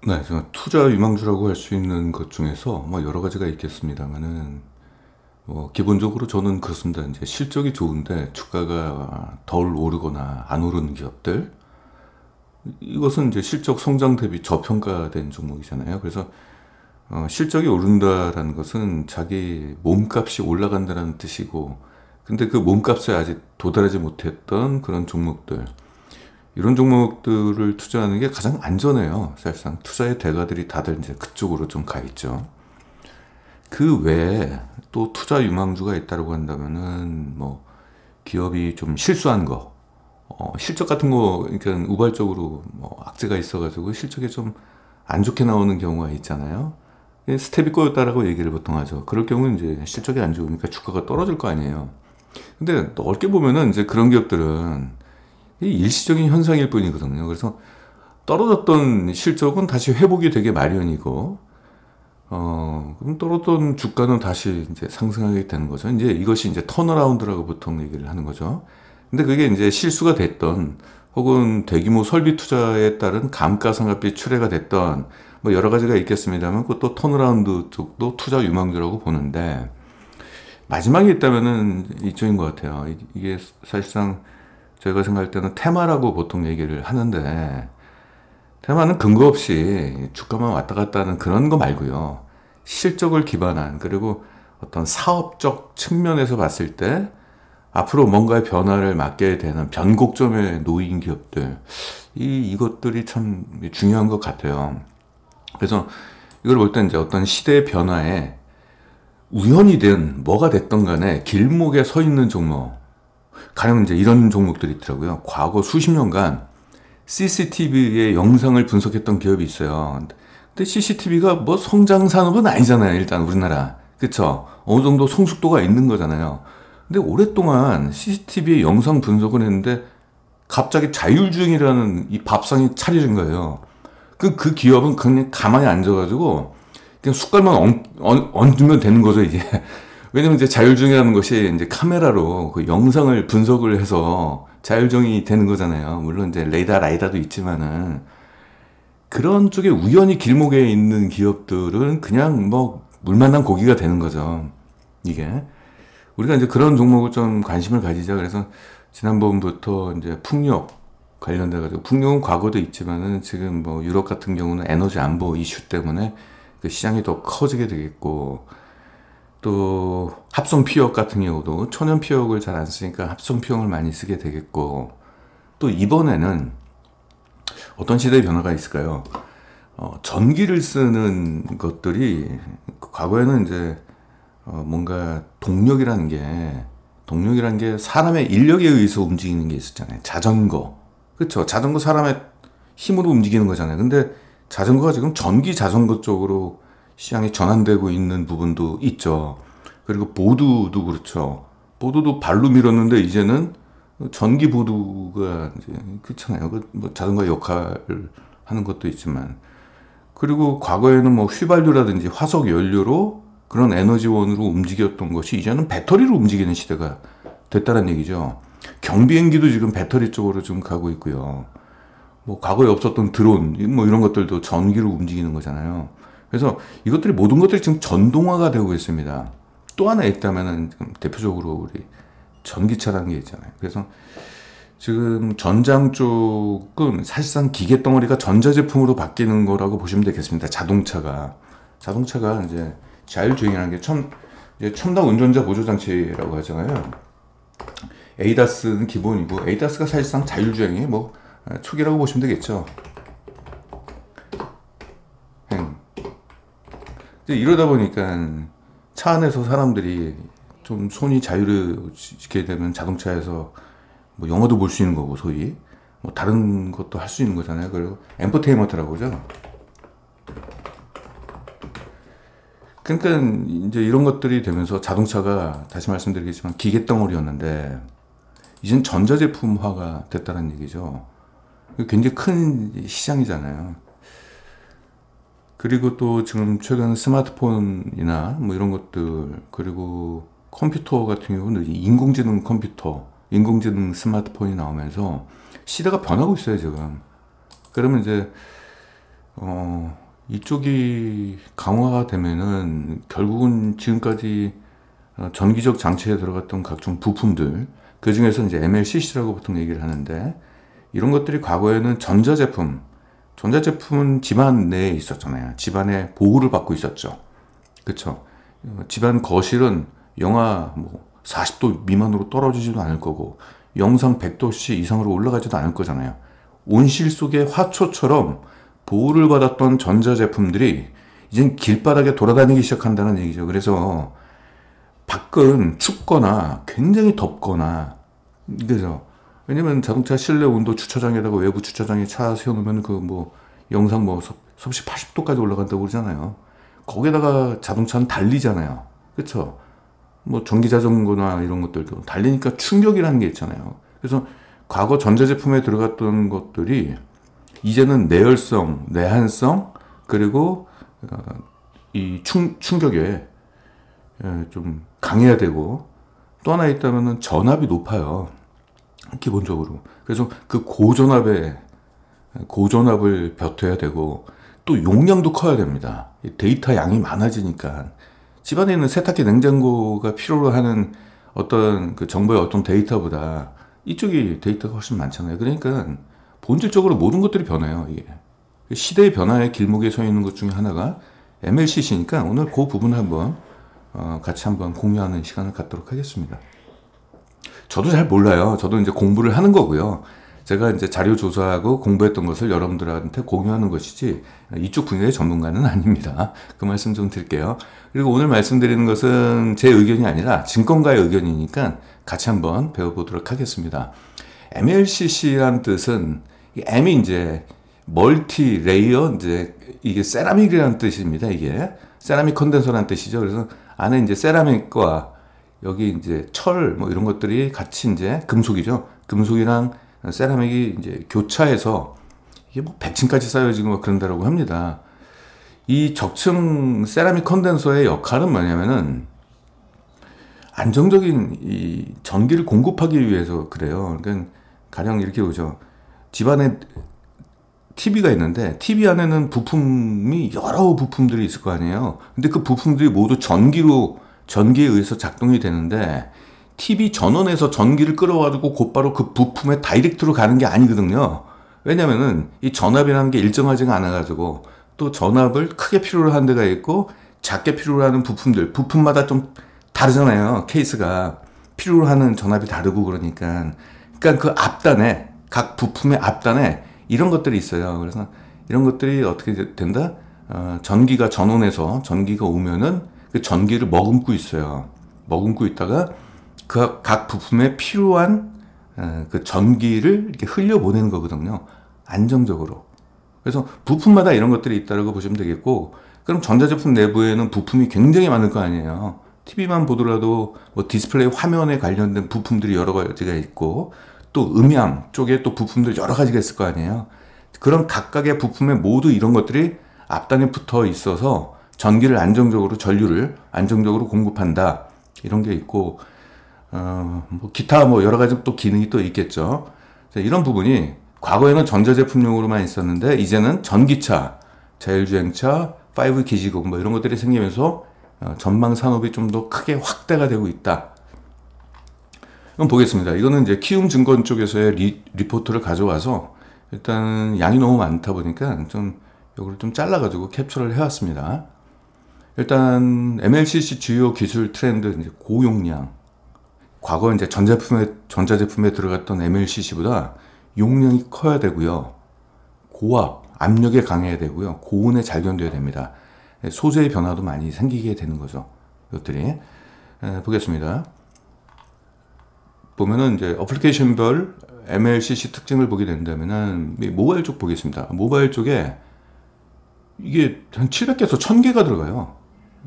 네, 제가 투자 유망주라고 할 수 있는 것 중에서 뭐 여러 가지가 있겠습니다만은 기본적으로 저는 그렇습니다. 이제 실적이 좋은데 주가가 덜 오르거나 안 오르는 기업들, 이것은 이제 실적 성장 대비 저평가된 종목이잖아요. 그래서 실적이 오른다라는 것은 자기 몸값이 올라간다는 뜻이고, 근데 그 몸값에 아직 도달하지 못했던 그런 종목들, 이런 종목들을 투자하는 게 가장 안전해요. 사실상 투자의 대가들이 다들 이제 그쪽으로 좀 가 있죠. 그 외에 또 투자 유망주가 있다고 한다면은 뭐 기업이 좀 실수한 거, 실적 같은 거, 그러니까 우발적으로 뭐 악재가 있어가지고 실적이 좀 안 좋게 나오는 경우가 있잖아요. 스텝이 꼬였다라고 얘기를 보통 하죠. 그럴 경우는 이제 실적이 안 좋으니까 주가가 떨어질 거 아니에요. 근데 넓게 보면은 이제 그런 기업들은 이 일시적인 현상일 뿐이거든요. 그래서 떨어졌던 실적은 다시 회복이 되게 마련이고, 그럼 떨어졌던 주가는 다시 이제 상승하게 되는 거죠. 이제 이것이 이제 턴어라운드라고 보통 얘기를 하는 거죠. 근데 그게 이제 실수가 됐던, 혹은 대규모 설비 투자에 따른 감가상각비 출회가 됐던, 뭐 여러 가지가 있겠습니다만, 그것도 턴어라운드 쪽도 투자 유망주라고 보는데, 마지막에 있다면은 이쪽인 것 같아요. 이게 사실상 저희가 생각할 때는 테마라고 보통 얘기를 하는데, 테마는 근거 없이 주가만 왔다 갔다 하는 그런 거 말고요. 실적을 기반한, 그리고 어떤 사업적 측면에서 봤을 때 앞으로 뭔가의 변화를 맞게 되는 변곡점에 놓인 기업들, 이것들이 참 중요한 것 같아요. 그래서 이걸 볼 때 이제 어떤 시대의 변화에 우연이든 뭐가 됐던 간에 길목에 서 있는 종목, 가령 이제 이런 종목들이 있더라고요. 과거 수십 년간 CCTV의 영상을 분석했던 기업이 있어요. 근데 CCTV가 뭐 성장 산업은 아니잖아요. 일단 우리나라. 그쵸? 어느 정도 성숙도가 있는 거잖아요. 근데 오랫동안 CCTV의 영상 분석을 했는데 갑자기 자율주행이라는 이 밥상이 차려진 거예요. 그 기업은 그냥 가만히 앉아가지고 그냥 숟갈만 얹으면 되는 거죠, 이제. 왜냐면 이제 자율주행이라는 것이 이제 카메라로 그 영상을 분석을 해서 자율주행이 되는 거잖아요. 물론 이제 레이더, 라이다도 있지만은 그런 쪽에 우연히 길목에 있는 기업들은 그냥 뭐 물 만난 고기가 되는 거죠. 이게. 우리가 이제 그런 종목을 좀 관심을 가지자. 그래서 지난번부터 이제 풍력 관련돼 가지고, 풍력은 과거도 있지만은 지금 뭐 유럽 같은 경우는 에너지 안보 이슈 때문에 그 시장이 더 커지게 되겠고, 또 합성 피혁 같은 경우도 천연 피혁을 잘 안 쓰니까 합성 피혁을 많이 쓰게 되겠고, 또 이번에는 어떤 시대의 변화가 있을까요? 전기를 쓰는 것들이 과거에는 이제 뭔가 동력이라는 게 사람의 인력에 의해서 움직이는 게 있었잖아요. 자전거. 그렇죠. 자전거 사람의 힘으로 움직이는 거잖아요. 근데 자전거가 지금 전기 자전거 쪽으로 시장이 전환되고 있는 부분도 있죠. 그리고 보드도 그렇죠. 보드도 발로 밀었는데 이제는 전기 보드가 이제 그렇잖아요. 뭐 자전거 역할을 하는 것도 있지만, 그리고 과거에는 뭐 휘발유라든지 화석 연료로 그런 에너지원으로 움직였던 것이 이제는 배터리로 움직이는 시대가 됐다는 얘기죠. 경비행기도 지금 배터리 쪽으로 좀 가고 있고요. 뭐 과거에 없었던 드론 뭐 이런 것들도 전기로 움직이는 거잖아요. 그래서 이것들이 모든 것들이 지금 전동화가 되고 있습니다. 또 하나 있다면은 지금 대표적으로 우리 전기차라는 게 있잖아요. 그래서 지금 전장 쪽은 사실상 기계 덩어리가 전자제품으로 바뀌는 거라고 보시면 되겠습니다. 자동차가 이제 자율주행이라는 게 이제 첨단 운전자 보조 장치라고 하잖아요. 에이다스는 기본이고, 에이다스가 사실상 자율주행의 뭐 초기라고 보시면 되겠죠. 이제 이러다 보니까 차 안에서 사람들이 좀 손이 자유롭게 되면 자동차에서 뭐 영화도 볼 수 있는 거고, 소위 뭐 다른 것도 할 수 있는 거잖아요. 그리고 엔터테인먼트라고 하죠. 그러니까 이제 이런 것들이 되면서 자동차가 다시 말씀드리겠지만 기계 덩어리였는데 이젠 전자제품화가 됐다는 얘기죠. 굉장히 큰 시장이잖아요. 그리고 또 지금 최근 스마트폰이나 뭐 이런 것들, 그리고 컴퓨터 같은 경우는 인공지능 컴퓨터, 인공지능 스마트폰이 나오면서 시대가 변하고 있어요, 지금. 그러면 이제 이쪽이 강화가 되면은 결국은 지금까지 전기적 장치에 들어갔던 각종 부품들, 그 중에서 이제 MLCC라고 보통 얘기를 하는데, 이런 것들이 과거에는 전자제품은 집안 내에 있었잖아요. 집안에 보호를 받고 있었죠. 그쵸? 집안 거실은 영하 뭐 40도 미만으로 떨어지지도 않을 거고, 영상 100도씨 이상으로 올라가지도 않을 거잖아요. 온실 속의 화초처럼 보호를 받았던 전자제품들이 이젠 길바닥에 돌아다니기 시작한다는 얘기죠. 그래서 밖은 춥거나 굉장히 덥거나, 그래서 왜냐면 자동차 실내 온도 주차장에다가 외부 주차장에 차 세워놓으면 그 뭐 영상 뭐 섭씨 80도까지 올라간다고 그러잖아요. 거기에다가 자동차는 달리잖아요. 그쵸? 뭐 전기 자전거나 이런 것들도 달리니까 충격이라는 게 있잖아요. 그래서 과거 전자제품에 들어갔던 것들이 이제는 내열성, 내한성, 그리고 이 충격에 좀 강해야 되고, 또 하나 있다면은 전압이 높아요. 기본적으로. 그래서 그 고전압을 벼텨야 되고, 또 용량도 커야 됩니다. 데이터 양이 많아지니까 집안에 있는 세탁기, 냉장고가 필요로 하는 어떤 그 정보의 어떤 데이터보다 이쪽이 데이터가 훨씬 많잖아요. 그러니까 본질적으로 모든 것들이 변해요. 이게 시대의 변화의 길목에 서 있는 것 중에 하나가 MLCC니까 오늘 그 부분을 한번 같이 한번 공유하는 시간을 갖도록 하겠습니다. 저도 잘 몰라요. 저도 이제 공부를 하는 거고요. 제가 이제 자료 조사하고 공부했던 것을 여러분들한테 공유하는 것이지 이쪽 분야의 전문가는 아닙니다. 그 말씀 좀 드릴게요. 그리고 오늘 말씀드리는 것은 제 의견이 아니라 증권가의 의견이니까 같이 한번 배워보도록 하겠습니다. MLCC란 뜻은, M이 이제 멀티 레이어, 이제 이게 세라믹이라는 뜻입니다. 이게 세라믹 컨덴서라는 뜻이죠. 그래서 안에 이제 세라믹과 여기 이제 철 뭐 이런 것들이 같이 이제 금속이죠. 금속이랑 세라믹이 이제 교차해서 이게 뭐 100층까지 쌓여지고 막 그런다라고 합니다. 이 적층 세라믹 컨덴서의 역할은 뭐냐면은 안정적인 이 전기를 공급하기 위해서 그래요. 그러니까 가령 이렇게 보죠. 집안에 TV가 있는데 TV 안에는 부품이 여러 부품들이 있을 거 아니에요. 근데 그 부품들이 모두 전기에 의해서 작동이 되는데, TV 전원에서 전기를 끌어가지고 곧바로 그 부품에 다이렉트로 가는 게 아니거든요. 왜냐면은 이 전압이라는 게 일정하지가 않아가지고, 또 전압을 크게 필요로 하는 데가 있고 작게 필요로 하는 부품마다 좀 다르잖아요. 케이스가 필요로 하는 전압이 다르고, 그러니까 그 앞단에, 각 부품의 앞단에 이런 것들이 있어요. 그래서 이런 것들이 어떻게 된다? 전기가 전원에서 전기가 오면은 그 전기를 머금고 있어요. 머금고 있다가 그 각 부품에 필요한 그 전기를 이렇게 흘려보내는 거거든요. 안정적으로. 그래서 부품마다 이런 것들이 있다고 보시면 되겠고, 그럼 전자제품 내부에는 부품이 굉장히 많을 거 아니에요. TV만 보더라도 뭐 디스플레이 화면에 관련된 부품들이 여러 가지가 있고, 또 음향 쪽에 또 부품들 여러 가지가 있을 거 아니에요. 그런 각각의 부품에 모두 이런 것들이 앞단에 붙어 있어서 전기를 안정적으로, 전류를 안정적으로 공급한다. 이런 게 있고, 뭐 기타 뭐 여러 가지 또 기능이 또 있겠죠. 이런 부분이 과거에는 전자제품용으로만 있었는데, 이제는 전기차, 자율주행차, 5 기지국 뭐 이런 것들이 생기면서 전망 산업이 좀 더 크게 확대가 되고 있다. 그럼 보겠습니다. 이거는 이제 키움증권 쪽에서의 리포트를 가져와서, 일단 양이 너무 많다 보니까 좀 이걸 좀 잘라가지고 캡처를 해왔습니다. 일단 MLCC 주요 기술 트렌드, 이제 고용량. 과거 이제 전자제품에 들어갔던 MLCC보다 용량이 커야 되고요. 고압, 압력에 강해야 되고요. 고온에 잘 견뎌야 됩니다. 소재의 변화도 많이 생기게 되는 거죠. 이것들이. 보겠습니다. 보면은 이제 어플리케이션별 MLCC 특징을 보게 된다면은 모바일 쪽 보겠습니다. 모바일 쪽에 이게 한 700개에서 1000개가 들어가요.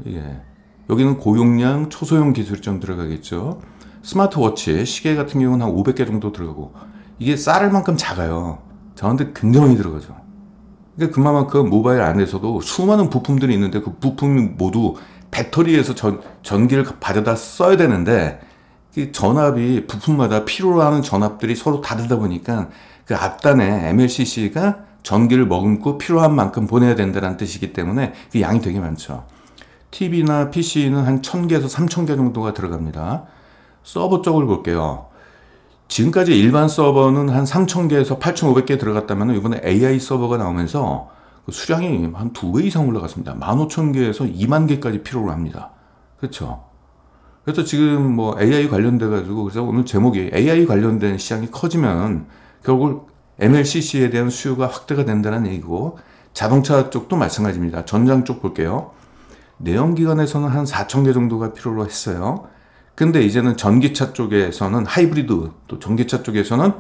예. 여기는 고용량, 초소형 기술이 좀 들어가겠죠. 스마트워치, 시계 같은 경우는 한 500개 정도 들어가고, 이게 쌀을 만큼 작아요. 저한테 굉장히 많이 들어가죠. 그러니까 그만큼 모바일 안에서도 수많은 부품들이 있는데, 그 부품이 모두 배터리에서 전기를 받아다 써야 되는데, 전압이 부품마다 필요로 하는 전압들이 서로 다르다 보니까 그 앞단에 MLCC가 전기를 머금고 필요한 만큼 보내야 된다는 뜻이기 때문에 그 양이 되게 많죠. TV나 PC는 한 1000개에서 3000개 정도가 들어갑니다. 서버 쪽을 볼게요. 지금까지 일반 서버는 한 3000개에서 8500개 들어갔다면 이번에 AI 서버가 나오면서 그 수량이 한 2배 이상 올라갔습니다. 15000개에서 20000개까지 필요로 합니다. 그렇죠? 그래서 지금 뭐 AI 관련돼 가지고 그래서 오늘 제목이 AI 관련된 시장이 커지면 결국 MLCC에 대한 수요가 확대가 된다는 얘기고, 자동차 쪽도 마찬가지입니다. 전장 쪽 볼게요. 내연기관에서는 한 4000개 정도가 필요로 했어요. 근데 이제는 전기차 쪽에서는 하이브리드, 또 전기차 쪽에서는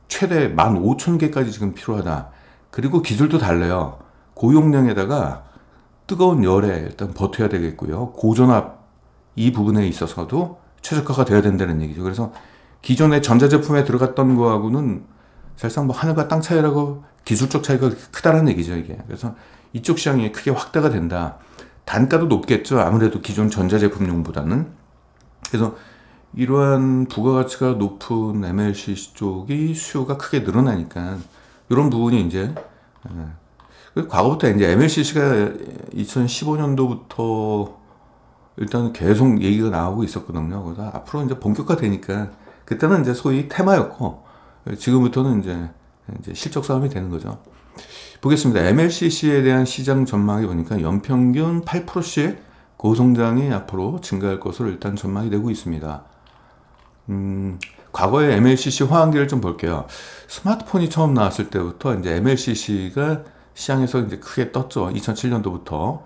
최대 15000개까지 지금 필요하다. 그리고 기술도 달라요. 고용량에다가 뜨거운 열에 일단 버텨야 되겠고요. 고전압 이 부분에 있어서도 최적화가 돼야 된다는 얘기죠. 그래서 기존의 전자제품에 들어갔던 거하고는 사실상 뭐 하늘과 땅 차이라고, 기술적 차이가 크다는 얘기죠, 이게. 그래서 이쪽 시장이 크게 확대가 된다. 단가도 높겠죠. 아무래도 기존 전자제품용보다는. 그래서 이러한 부가가치가 높은 MLCC 쪽이 수요가 크게 늘어나니까 이런 부분이 이제 과거부터 이제 MLCC가 2015년도부터 일단 계속 얘기가 나오고 있었거든요. 그래서 앞으로 이제 본격화되니까 그때는 이제 소위 테마였고 지금부터는 이제 실적 싸움이 되는 거죠. 보겠습니다. MLCC에 대한 시장 전망이 보니까 연평균 8%씩 고성장이 앞으로 증가할 것으로 일단 전망이 되고 있습니다. 과거의 MLCC 화환기를 좀 볼게요. 스마트폰이 처음 나왔을 때부터 이제 MLCC가 시장에서 이제 크게 떴죠. 2007년도부터.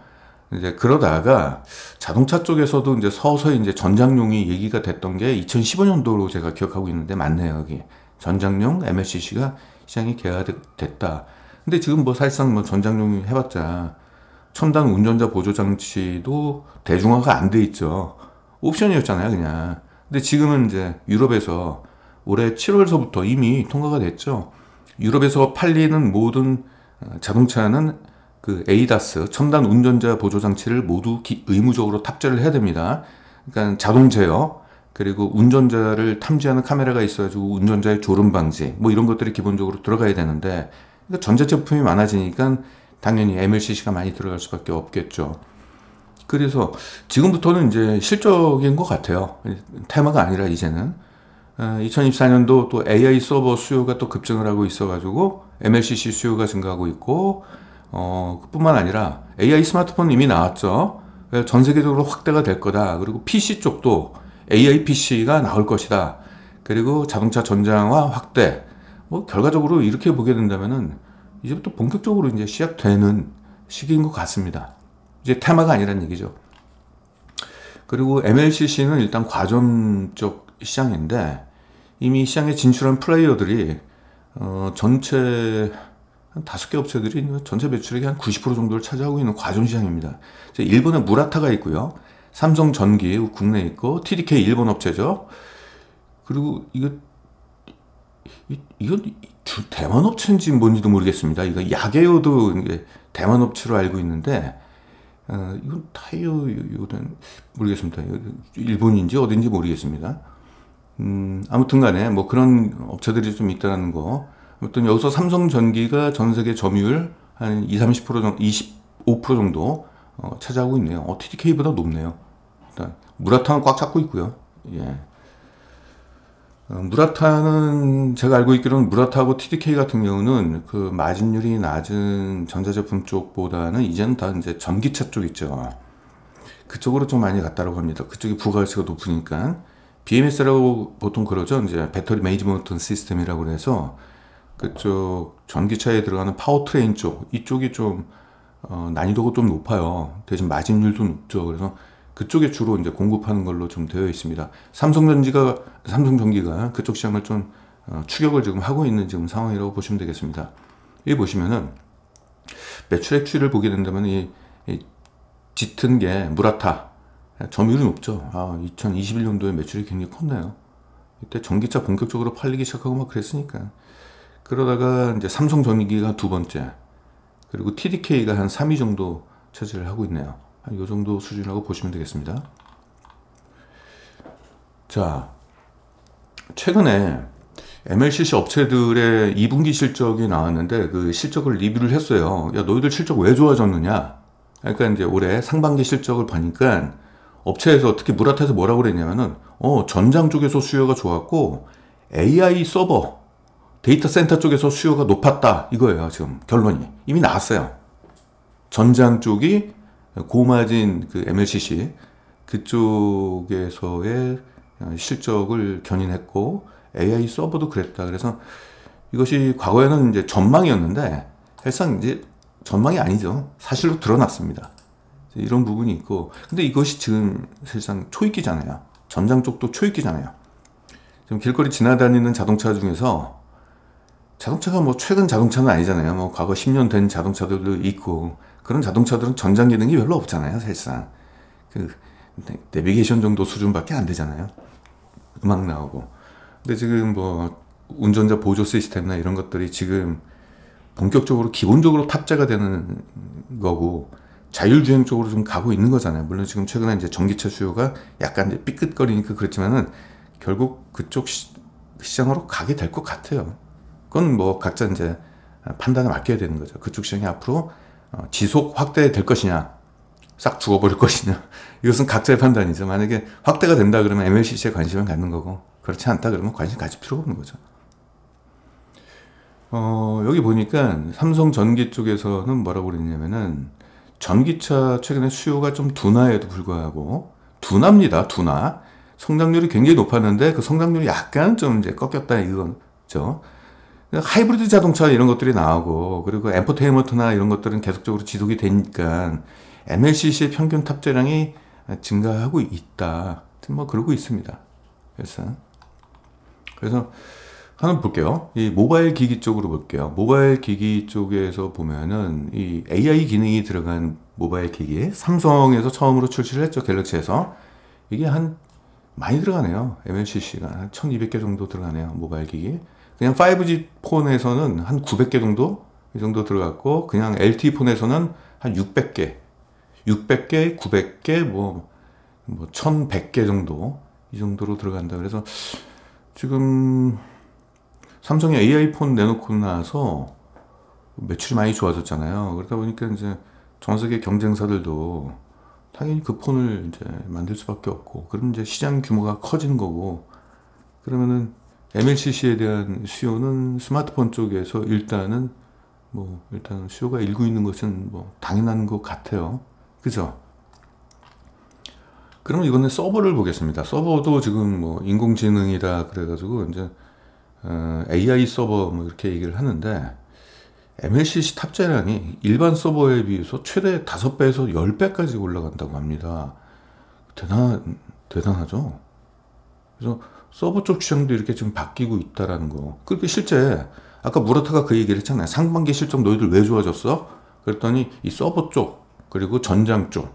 이제 그러다가 자동차 쪽에서도 이제 서서히 이제 전장용이 얘기가 됐던 게 2015년도로 제가 기억하고 있는데 맞네요, 여기. 전장용 MLCC가 시장이 개화됐다. 근데 지금 뭐 사실상 뭐 전장용이 해봤자 첨단 운전자 보조 장치도 대중화가 안 돼 있죠. 옵션이었잖아요, 그냥. 근데 지금은 이제 유럽에서 올해 7월서부터 이미 통과가 됐죠. 유럽에서 팔리는 모든 자동차는 그 에이다스, 첨단 운전자 보조 장치를 모두 의무적으로 탑재를 해야 됩니다. 그러니까 자동 제어, 그리고 운전자를 탐지하는 카메라가 있어가지고 운전자의 졸음 방지, 뭐 이런 것들이 기본적으로 들어가야 되는데, 그러니까 전자제품이 많아지니까 당연히 MLCC가 많이 들어갈 수밖에 없겠죠. 그래서 지금부터는 이제 실적인 것 같아요. 테마가 아니라 이제는 2024년도 또 AI 서버 수요가 또 급증을 하고 있어가지고 MLCC 수요가 증가하고 있고, 뿐만 아니라 AI 스마트폰 이미 나왔죠. 전 세계적으로 확대가 될 거다. 그리고 PC 쪽도 AI PC가 나올 것이다. 그리고 자동차 전장화 확대. 뭐 결과적으로 이렇게 보게 된다면은 이제부터 본격적으로 이제 시작되는 시기인 것 같습니다. 이제 테마가 아니란 얘기죠. 그리고 MLCC는 일단 과점 쪽 시장인데 이미 시장에 진출한 플레이어들이 전체 한 5개 업체들이 전체 매출액의 한 90% 정도를 차지하고 있는 과점 시장입니다. 일본에 무라타가 있고요. 삼성전기 국내에 있고, TDK 일본 업체죠. 그리고 이건 대만 업체인지 뭔지도 모르겠습니다. 이거 야게오도 대만 업체로 알고 있는데, 이건 타이어 이거는 모르겠습니다. 일본인지 어딘지 모르겠습니다. 아무튼 간에 뭐 그런 업체들이 좀 있다는 거. 아무튼 여기서 삼성전기가 전 세계 점유율 한 20, 30% 정도, 25% 정도 차지하고 있네요. TDK보다 높네요. 일단 무라타는 꽉 잡고 있고요. 예. 무라타는 제가 알고 있기로는 무라타하고 TDK 같은 경우는 그 마진율이 낮은 전자제품 쪽보다는 이제는 다 이제 전기차 쪽 있죠. 그쪽으로 좀 많이 갔다고 합니다. 그쪽이 부가가치가 높으니까. BMS라고 보통 그러죠. 이제 배터리 매니지먼트 시스템이라고 해서 그쪽 전기차에 들어가는 파워트레인 쪽, 이쪽이 좀 난이도가 좀 높아요. 대신 마진율도 높죠. 그래서 그쪽에 주로 이제 공급하는 걸로 좀 되어 있습니다. 삼성전기가 그쪽 시장을 좀 추격을 지금 하고 있는 지금 상황이라고 보시면 되겠습니다. 여기 보시면은 매출액 추이를 보게 된다면 이 짙은 게 무라타 점유율이 높죠. 2021년도에 매출이 굉장히 컸네요. 이때 전기차 본격적으로 팔리기 시작하고 막 그랬으니까. 그러다가 이제 삼성전기가 두 번째, 그리고 TDK가 한 3위 정도 차지를 하고 있네요. 한 이 정도 수준이라고 보시면 되겠습니다. 자, 최근에 MLCC 업체들의 2분기 실적이 나왔는데 그 실적을 리뷰를 했어요. 야, 너희들 실적 왜 좋아졌느냐? 그러니까 이제 올해 상반기 실적을 보니까 업체에서 특히 무라타에서 뭐라고 그랬냐면은 전장 쪽에서 수요가 좋았고 AI 서버 데이터 센터 쪽에서 수요가 높았다 이거예요. 지금 결론이 이미 나왔어요. 전장 쪽이 고마진 그 MLCC 그쪽에서의 실적을 견인했고 AI 서버도 그랬다. 그래서 이것이 과거에는 이제 전망이었는데 사실상 이제 전망이 아니죠. 사실로 드러났습니다. 이런 부분이 있고, 근데 이것이 지금 사실상 초입기잖아요. 전장 쪽도 초입기잖아요. 지금 길거리 지나다니는 자동차 중에서 자동차가 뭐 최근 자동차는 아니잖아요. 뭐 과거 10년 된 자동차들도 있고 그런 자동차들은 전장 기능이 별로 없잖아요. 사실상 그 내비게이션 정도 수준밖에 안 되잖아요. 음악 나오고. 근데 지금 뭐 운전자 보조 시스템이나 이런 것들이 지금 본격적으로 기본적으로 탑재가 되는 거고 자율주행 쪽으로 좀 가고 있는 거잖아요. 물론 지금 최근에 이제 전기차 수요가 약간 이제 삐끗거리니까 그렇지만은 결국 그쪽 시장으로 가게 될 것 같아요. 그건 뭐 각자 이제 판단을 맡겨야 되는 거죠. 그쪽 시장이 앞으로 지속 확대될 것이냐, 싹 죽어버릴 것이냐, 이것은 각자의 판단이죠. 만약에 확대가 된다 그러면 MLCC에 관심을 갖는 거고, 그렇지 않다 그러면 관심 가질 필요가 없는 거죠. 여기 보니까 삼성 전기 쪽에서는 뭐라고 그랬냐면은 전기차 최근에 수요가 좀 둔화에도 불구하고 둔화입니다. 둔화. 성장률이 굉장히 높았는데 그 성장률이 약간 좀 이제 꺾였다 이거죠. 하이브리드 자동차 이런 것들이 나오고 그리고 엔터테인먼트나 이런 것들은 계속적으로 지속이 되니까 MLCC의 평균 탑재량이 증가하고 있다. 뭐 그러고 있습니다. 그래서 한번 볼게요. 이 모바일 기기 쪽으로 볼게요. 모바일 기기 쪽에서 보면은 이 AI 기능이 들어간 모바일 기기, 삼성에서 처음으로 출시를 했죠. 갤럭시에서. 이게 한 많이 들어가네요. MLCC가 한 1200개 정도 들어가네요. 모바일 기기. 그냥 5G 폰에서는 한 900개 정도 이 정도 들어갔고 그냥 LTE 폰에서는 한 600개, 900개, 뭐 1100개 정도 이 정도로 들어간다. 그래서 지금 삼성이 AI 폰 내놓고 나서 매출이 많이 좋아졌잖아요. 그러다 보니까 이제 전 세계 경쟁사들도 당연히 그 폰을 이제 만들 수밖에 없고, 그럼 이제 시장 규모가 커지는 거고, 그러면은 MLCC에 대한 수요는 스마트폰 쪽에서 일단 수요가 일고 있는 것은 뭐 당연한 것 같아요. 그죠? 그러면 이번에 서버를 보겠습니다. 서버도 지금 뭐 인공지능이다 그래가지고 이제 AI 서버 뭐 이렇게 얘기를 하는데 MLCC 탑재량이 일반 서버에 비해서 최대 5배에서 10배까지 올라간다고 합니다. 대단하죠? 그래서 서버 쪽 시장도 이렇게 지금 바뀌고 있다라는 거. 그렇게 실제 아까 무라타가 그 얘기를 했잖아요. 상반기 실적 너희들 왜 좋아졌어? 그랬더니 이 서버 쪽 그리고 전장 쪽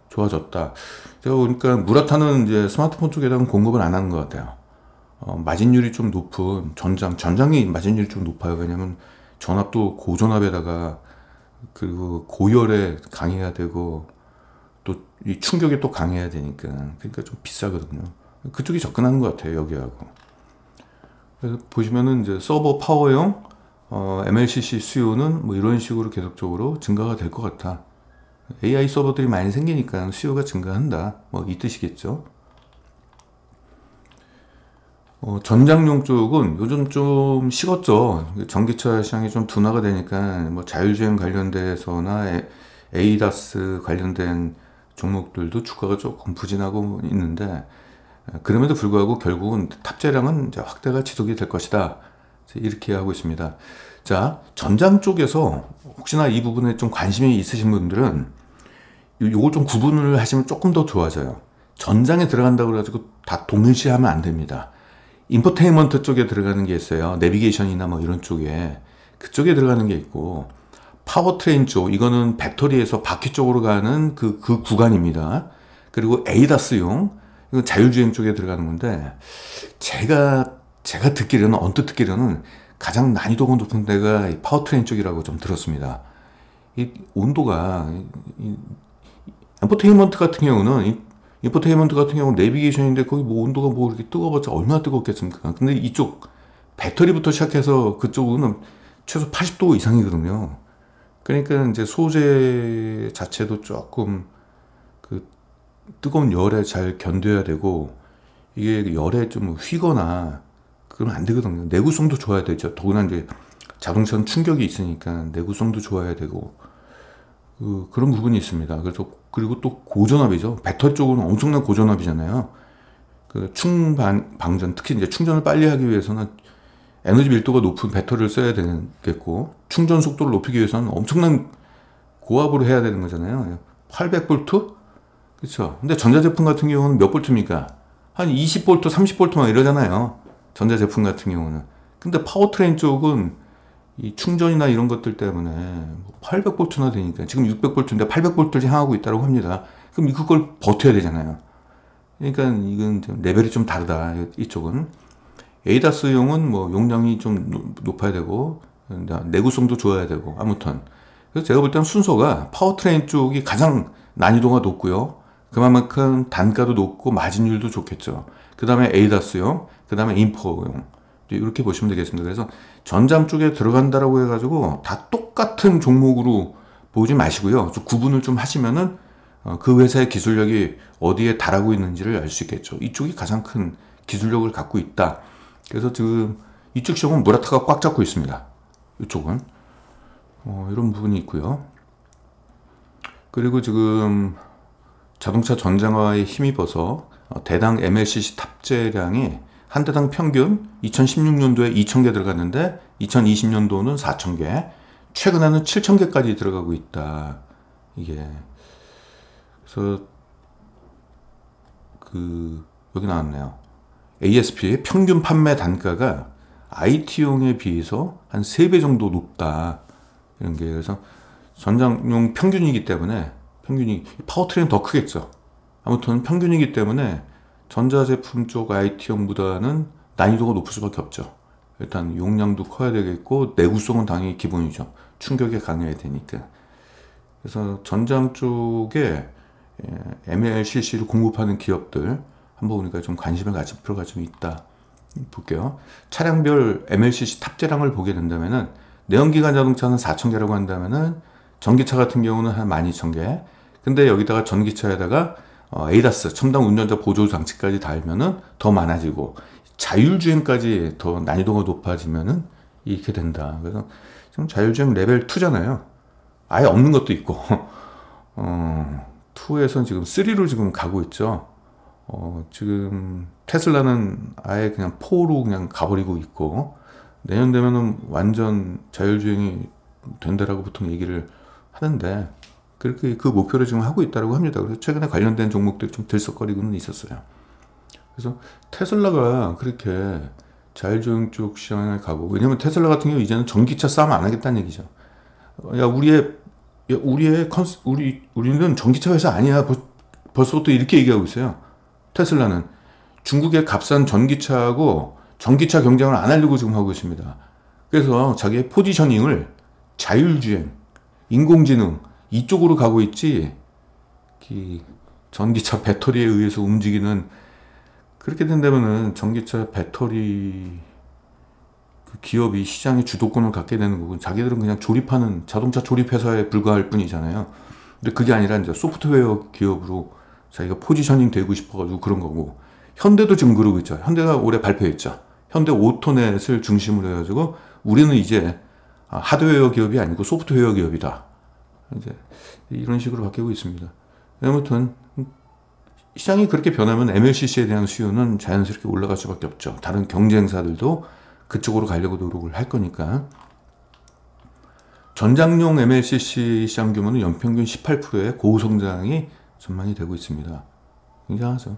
좋아졌다. 제가 보니까 무라타는 이제 스마트폰 쪽에다가 공급을 안 하는 것 같아요. 마진율이 좀 높은 전장이 마진율이 좀 높아요. 왜냐면 전압도 고전압에다가 그리고 고열에 강해야 되고 또 이 충격에 또 강해야 되니까 그러니까 좀 비싸거든요. 그쪽이 접근하는 것 같아요. 여기하고. 그래서 보시면은 이제 서버 파워용 MLCC 수요는 뭐 이런 식으로 계속적으로 증가가 될 것 같아. AI 서버들이 많이 생기니까 수요가 증가한다. 뭐 이 뜻이겠죠. 전장용 쪽은 요즘 좀 식었죠. 전기차 시장이 좀 둔화가 되니까 뭐 자율주행 관련돼서나 ADAS 관련된 종목들도 주가가 조금 부진하고 있는데 그럼에도 불구하고 결국은 탑재량은 이제 확대가 지속이 될 것이다. 이렇게 하고 있습니다. 자, 전장 쪽에서 혹시나 이 부분에 좀 관심이 있으신 분들은 요걸 좀 구분을 하시면 조금 더 좋아져요. 전장에 들어간다고 그래가지고 다 동일시하면 안 됩니다. 인포테인먼트 쪽에 들어가는 게 있어요. 내비게이션이나 뭐 이런 쪽에. 그쪽에 들어가는 게 있고, 파워트레인 쪽, 이거는 배터리에서 바퀴 쪽으로 가는 그 구간입니다. 그리고 에이다스용, 이건 자율주행 쪽에 들어가는 건데, 제가 언뜻 듣기로는 가장 난이도가 높은 데가 이 파워트레인 쪽이라고 좀 들었습니다. 이 온도가, 인포테인먼트 같은 경우는 내비게이션인데 거기 뭐 온도가 뭐 이렇게 뜨거워봤자 얼마나 뜨겁겠습니까? 근데 이쪽 배터리부터 시작해서 그쪽은 최소 80도 이상이거든요. 그러니까 이제 소재 자체도 조금 그 뜨거운 열에 잘 견뎌야 되고, 이게 열에 좀 휘거나 그러면 안 되거든요. 내구성도 좋아야 되죠. 더구나 이제 자동차는 충격이 있으니까 내구성도 좋아야 되고, 그런 부분이 있습니다. 그래서 그리고 또 고전압이죠. 배터리 쪽은 엄청난 고전압이잖아요. 그 충방전, 특히 이제 충전을 빨리 하기 위해서는 에너지 밀도가 높은 배터리를 써야 되겠고, 충전 속도를 높이기 위해서는 엄청난 고압으로 해야 되는 거잖아요. 800V? 그렇죠. 근데 전자제품 같은 경우는 몇 볼트입니까? 한 20V, 30V 막 이러잖아요. 전자제품 같은 경우는. 근데 파워트레인 쪽은 이 충전이나 이런 것들 때문에 800V나 되니까, 지금 600V인데 800V를 향하고 있다고 합니다. 그럼 그걸 버텨야 되잖아요. 그러니까 이건 좀 레벨이 좀 다르다. 이쪽은 에이다스용은 뭐 용량이 좀 높아야 되고 내구성도 좋아야 되고, 아무튼 그래서 제가 볼 때는 순서가 파워트레인 쪽이 가장 난이도가 높고요. 그만큼 단가도 높고 마진율도 좋겠죠. 그 다음에 에이다스용, 그 다음에 인포용, 이렇게 보시면 되겠습니다. 그래서 전장 쪽에 들어간다라고 해가지고 다 똑같은 종목으로 보지 마시고요. 좀 구분을 좀 하시면은 그 회사의 기술력이 어디에 달하고 있는지를 알 수 있겠죠. 이쪽이 가장 큰 기술력을 갖고 있다. 그래서 지금 이쪽 시험은 무라타가 꽉 잡고 있습니다. 이쪽은 이런 부분이 있고요. 그리고 지금 자동차 전장화에 힘입어서 대당 MLCC 탑재량이 한 대당 평균 2016년도에 2,000개 들어갔는데 2020년도는 4,000개, 최근에는 7,000개까지 들어가고 있다. 이게 그래서 여기 나왔네요. ASP 평균 판매 단가가 IT용에 비해서 한 3배 정도 높다. 이런 게, 그래서 전장용 평균이기 때문에, 파워트레인 더 크겠죠. 아무튼 평균이기 때문에 전자제품 쪽 IT용보다는 난이도가 높을 수밖에 없죠. 일단 용량도 커야 되겠고, 내구성은 당연히 기본이죠. 충격에 강해야 되니까. 그래서 전장 쪽에 MLCC를 공급하는 기업들 한번 보니까 좀 관심을 가질 필요가 좀 있다. 볼게요. 차량별 MLCC 탑재량을 보게 된다면은, 내연기관 자동차는 4,000개라고 한다면은 전기차 같은 경우는 한 12,000개. 근데 여기다가 전기차에다가 에이다스 첨단 운전자 보조 장치까지 달면은 더 많아지고, 자율주행까지 더 난이도가 높아지면은 이렇게 된다. 그래서 지금 자율주행 레벨 2잖아요. 아예 없는 것도 있고 2에서는 지금 3로 지금 가고 있죠. 지금 테슬라는 아예 그냥 4로 그냥 가버리고 있고, 내년 되면은 완전 자율주행이 된다라고 보통 얘기를 하는데, 그렇게 그 목표를 지금 하고 있다고 합니다. 그래서 최근에 관련된 종목들이 좀 들썩거리고는 있었어요. 그래서 테슬라가 그렇게 자율주행 쪽 시장에 가고, 왜냐면 테슬라 같은 경우 이제는 전기차 싸움 안 하겠다는 얘기죠. 우리는 전기차 회사 아니야. 벌써부터 이렇게 얘기하고 있어요. 테슬라는 중국의 값싼 전기차하고 전기차 경쟁을 안 하려고 지금 하고 있습니다. 그래서 자기의 포지셔닝을 자율주행, 인공지능 이쪽으로 가고 있지, 전기차 배터리에 의해서 움직이는, 그렇게 된다면은 전기차 배터리 기업이 시장의 주도권을 갖게 되는 거고, 자기들은 그냥 조립하는 자동차 조립 회사에 불과할 뿐이잖아요. 근데 그게 아니라 이제 소프트웨어 기업으로 자기가 포지셔닝 되고 싶어가지고 그런 거고, 현대도 지금 그러고 있죠. 현대가 올해 발표했죠. 현대 오토넷을 중심으로 해가지고 우리는 이제 하드웨어 기업이 아니고 소프트웨어 기업이다. 이제 이런 식으로 바뀌고 있습니다. 아무튼 시장이 그렇게 변하면 MLCC에 대한 수요는 자연스럽게 올라갈 수밖에 없죠. 다른 경쟁사들도 그쪽으로 가려고 노력을 할 거니까. 전장용 MLCC 시장 규모는 연평균 18%의 고성장이 전망이 되고 있습니다. 굉장하죠.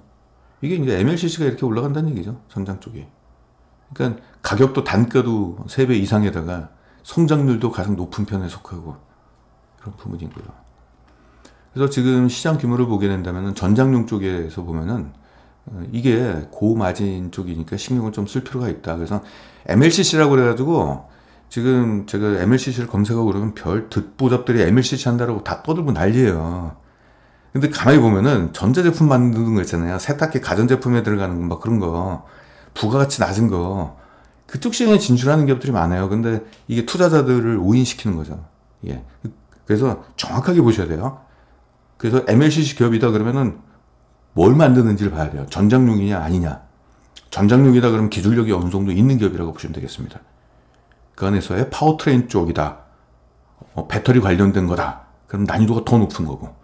이게 이제 MLCC가 이렇게 올라간다는 얘기죠. 전장 쪽에. 그러니까 가격도 단가도 3배 이상에다가 성장률도 가장 높은 편에 속하고, 그런 부분이고요. 그래서 지금 시장 규모를 보게 된다면 전장용 쪽에서 보면은 이게 고마진 쪽이니까 신경을 좀 쓸 필요가 있다. 그래서 MLCC라고 그래가지고 지금 제가 MLCC를 검색하고 그러면 별 듣보잡들이 MLCC 한다라고 다 떠들고 난리예요. 근데 가만히 보면은 전자제품 만드는 거 있잖아요. 세탁기 가전제품에 들어가는 거 막 그런 거, 부가가치 낮은 거, 그쪽 시장에 진출하는 기업들이 많아요. 근데 이게 투자자들을 오인시키는 거죠. 예. 그래서 정확하게 보셔야 돼요. 그래서 MLCC 기업이다 그러면은 뭘 만드는지를 봐야 돼요. 전장용이냐 아니냐. 전장용이다 그러면 기술력이 어느 정도 있는 기업이라고 보시면 되겠습니다. 그 안에서의 파워트레인 쪽이다. 배터리 관련된 거다. 그럼 난이도가 더 높은 거고.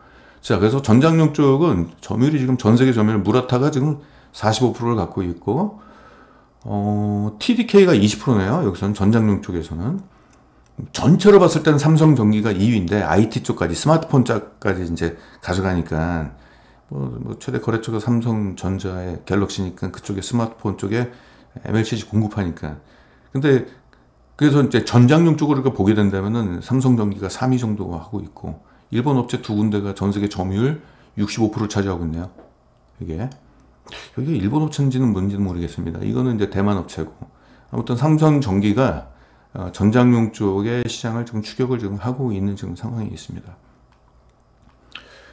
자, 그래서 전장용 쪽은 점유율이 지금 전 세계 점유율 무라타가 지금 45%를 갖고 있고, TDK가 20%네요. 여기서는 전장용 쪽에서는. 전체로 봤을 때는 삼성전기가 2위인데, IT 쪽까지, 스마트폰 쪽까지 이제 가져가니까, 최대 거래처가 삼성전자의 갤럭시니까 그쪽에 스마트폰 쪽에 MLCC 공급하니까. 근데, 그래서 이제 전장용 쪽으로 보게 된다면은 삼성전기가 3위 정도 하고 있고, 일본 업체 두 군데가 전 세계 점유율 65%를 차지하고 있네요. 이게 일본 업체인지는 뭔지는 모르겠습니다. 이거는 이제 대만 업체고, 아무튼 삼성전기가 전장용 쪽의 시장을 지금 추격을 지금 하고 있는 지금 상황이 있습니다.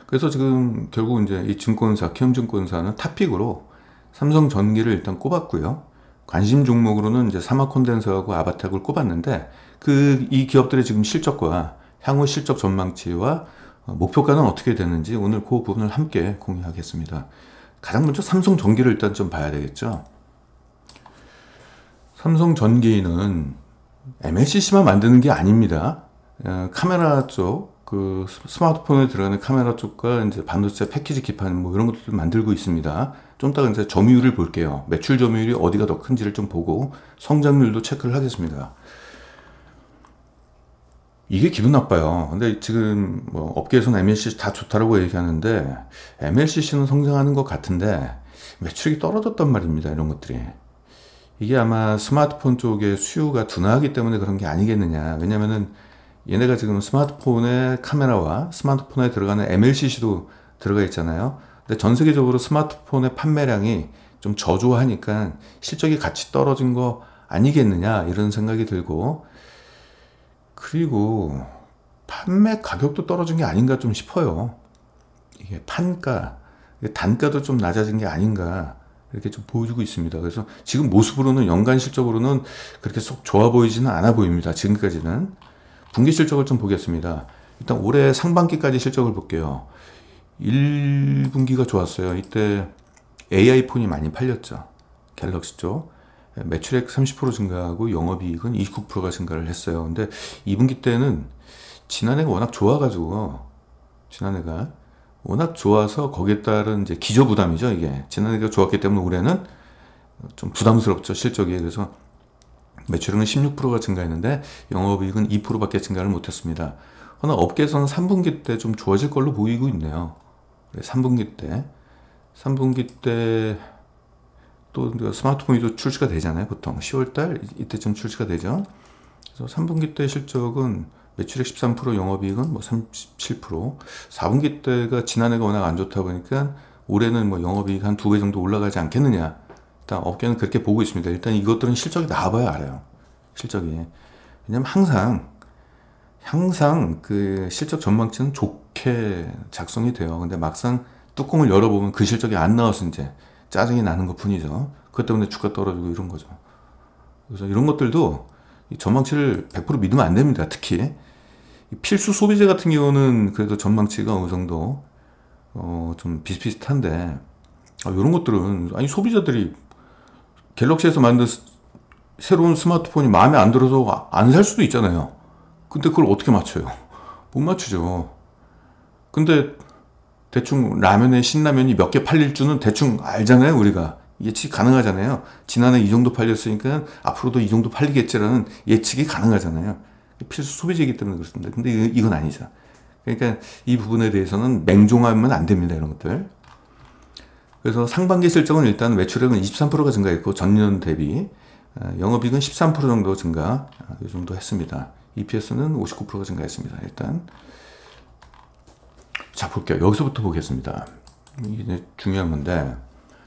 그래서 지금 결국 이제 이 증권사, 키움증권사는 탑픽으로 삼성전기를 일단 꼽았고요. 관심 종목으로는 이제 사마콘덴서하고 아바텍을 꼽았는데, 이 기업들의 지금 실적과 향후 실적 전망치와 목표가는 어떻게 되는지 오늘 그 부분을 함께 공유하겠습니다. 가장 먼저 삼성전기를 일단 좀 봐야 되겠죠. 삼성전기는 MLCC만 만드는 게 아닙니다. 카메라 쪽, 그 스마트폰에 들어가는 카메라 쪽과 이제 반도체 패키지 기판 뭐 이런 것들을 만들고 있습니다. 좀 이따가 이제 점유율을 볼게요. 매출 점유율이 어디가 더 큰지를 좀 보고 성장률도 체크를 하겠습니다. 이게 기분 나빠요. 근데 지금 뭐 업계에서는 MLCC 다 좋다라고 얘기하는데, MLCC는 성장하는 것 같은데 매출이 떨어졌단 말입니다. 이런 것들이. 이게 아마 스마트폰 쪽의 수요가 둔화하기 때문에 그런 게 아니겠느냐. 왜냐면은 얘네가 지금 스마트폰의 카메라와 스마트폰에 들어가는 MLCC도 들어가 있잖아요. 근데 전 세계적으로 스마트폰의 판매량이 좀 저조하니까 실적이 같이 떨어진 거 아니겠느냐, 이런 생각이 들고, 그리고 판매 가격도 떨어진 게 아닌가 좀 싶어요. 이게 단가도 좀 낮아진 게 아닌가, 이렇게 좀 보여주고 있습니다. 그래서 지금 모습으로는, 연간 실적으로는 그렇게 쏙 좋아 보이지는 않아 보입니다. 지금까지는. 분기 실적을 좀 보겠습니다. 일단 올해 상반기까지 실적을 볼게요. 1분기가 좋았어요. 이때 AI 폰이 많이 팔렸죠. 갤럭시 쪽. 매출액 30% 증가하고 영업이익은 29%가 증가를 했어요. 근데 2분기 때는 지난해가 워낙 좋아가지고, 지난해가 워낙 좋아서 거기에 따른 이제 기저부담이죠. 이게 지난해가 좋았기 때문에 올해는 좀 부담스럽죠, 실적이. 그래서 매출액은 16%가 증가했는데 영업이익은 2%밖에 증가를 못했습니다. 그러나 업계에서는 3분기 때 좀 좋아질 걸로 보이고 있네요. 3분기 때 또 스마트폰이 또 출시가 되잖아요. 보통 10월달 이때쯤 출시가 되죠. 그래서 3분기 때 실적은 매출액 13%, 영업이익은 뭐 37%. 4분기 때가 지난해가 워낙 안 좋다 보니까 올해는 뭐 영업이익 한 2배 정도 올라가지 않겠느냐. 일단 업계는 그렇게 보고 있습니다. 일단 이것들은 실적이 나와봐야 알아요. 실적이. 왜냐면 항상 그 실적 전망치는 좋게 작성이 돼요. 근데 막상 뚜껑을 열어보면 그 실적이 안 나와서 이제 짜증이 나는 것 뿐이죠. 그것 때문에 주가 떨어지고 이런 거죠. 그래서 이런 것들도 전망치를 100% 믿으면 안 됩니다. 특히 필수 소비재 같은 경우는 그래도 전망치가 어느 정도 좀 비슷비슷한데, 이런 것들은, 아니 소비자들이 갤럭시에서 만든 새로운 스마트폰이 마음에 안 들어서 안 살 수도 있잖아요. 근데 그걸 어떻게 맞춰요? 못 맞추죠. 근데 대충 라면에 신라면이 몇 개 팔릴 줄은 대충 알잖아요. 우리가 예측이 가능하잖아요. 지난해 이 정도 팔렸으니까 앞으로도 이 정도 팔리겠지라는 예측이 가능하잖아요. 필수 소비재이기 때문에 그렇습니다. 근데 이건 아니죠. 그러니까 이 부분에 대해서는 맹종하면 안 됩니다. 이런 것들. 그래서 상반기 실적은 일단 매출액은 23%가 증가했고, 전년 대비 영업이익은 13% 정도 증가, 이 정도 했습니다. EPS는 59%가 증가했습니다. 일단 자, 볼게요. 여기서부터 보겠습니다. 이게 중요한 건데,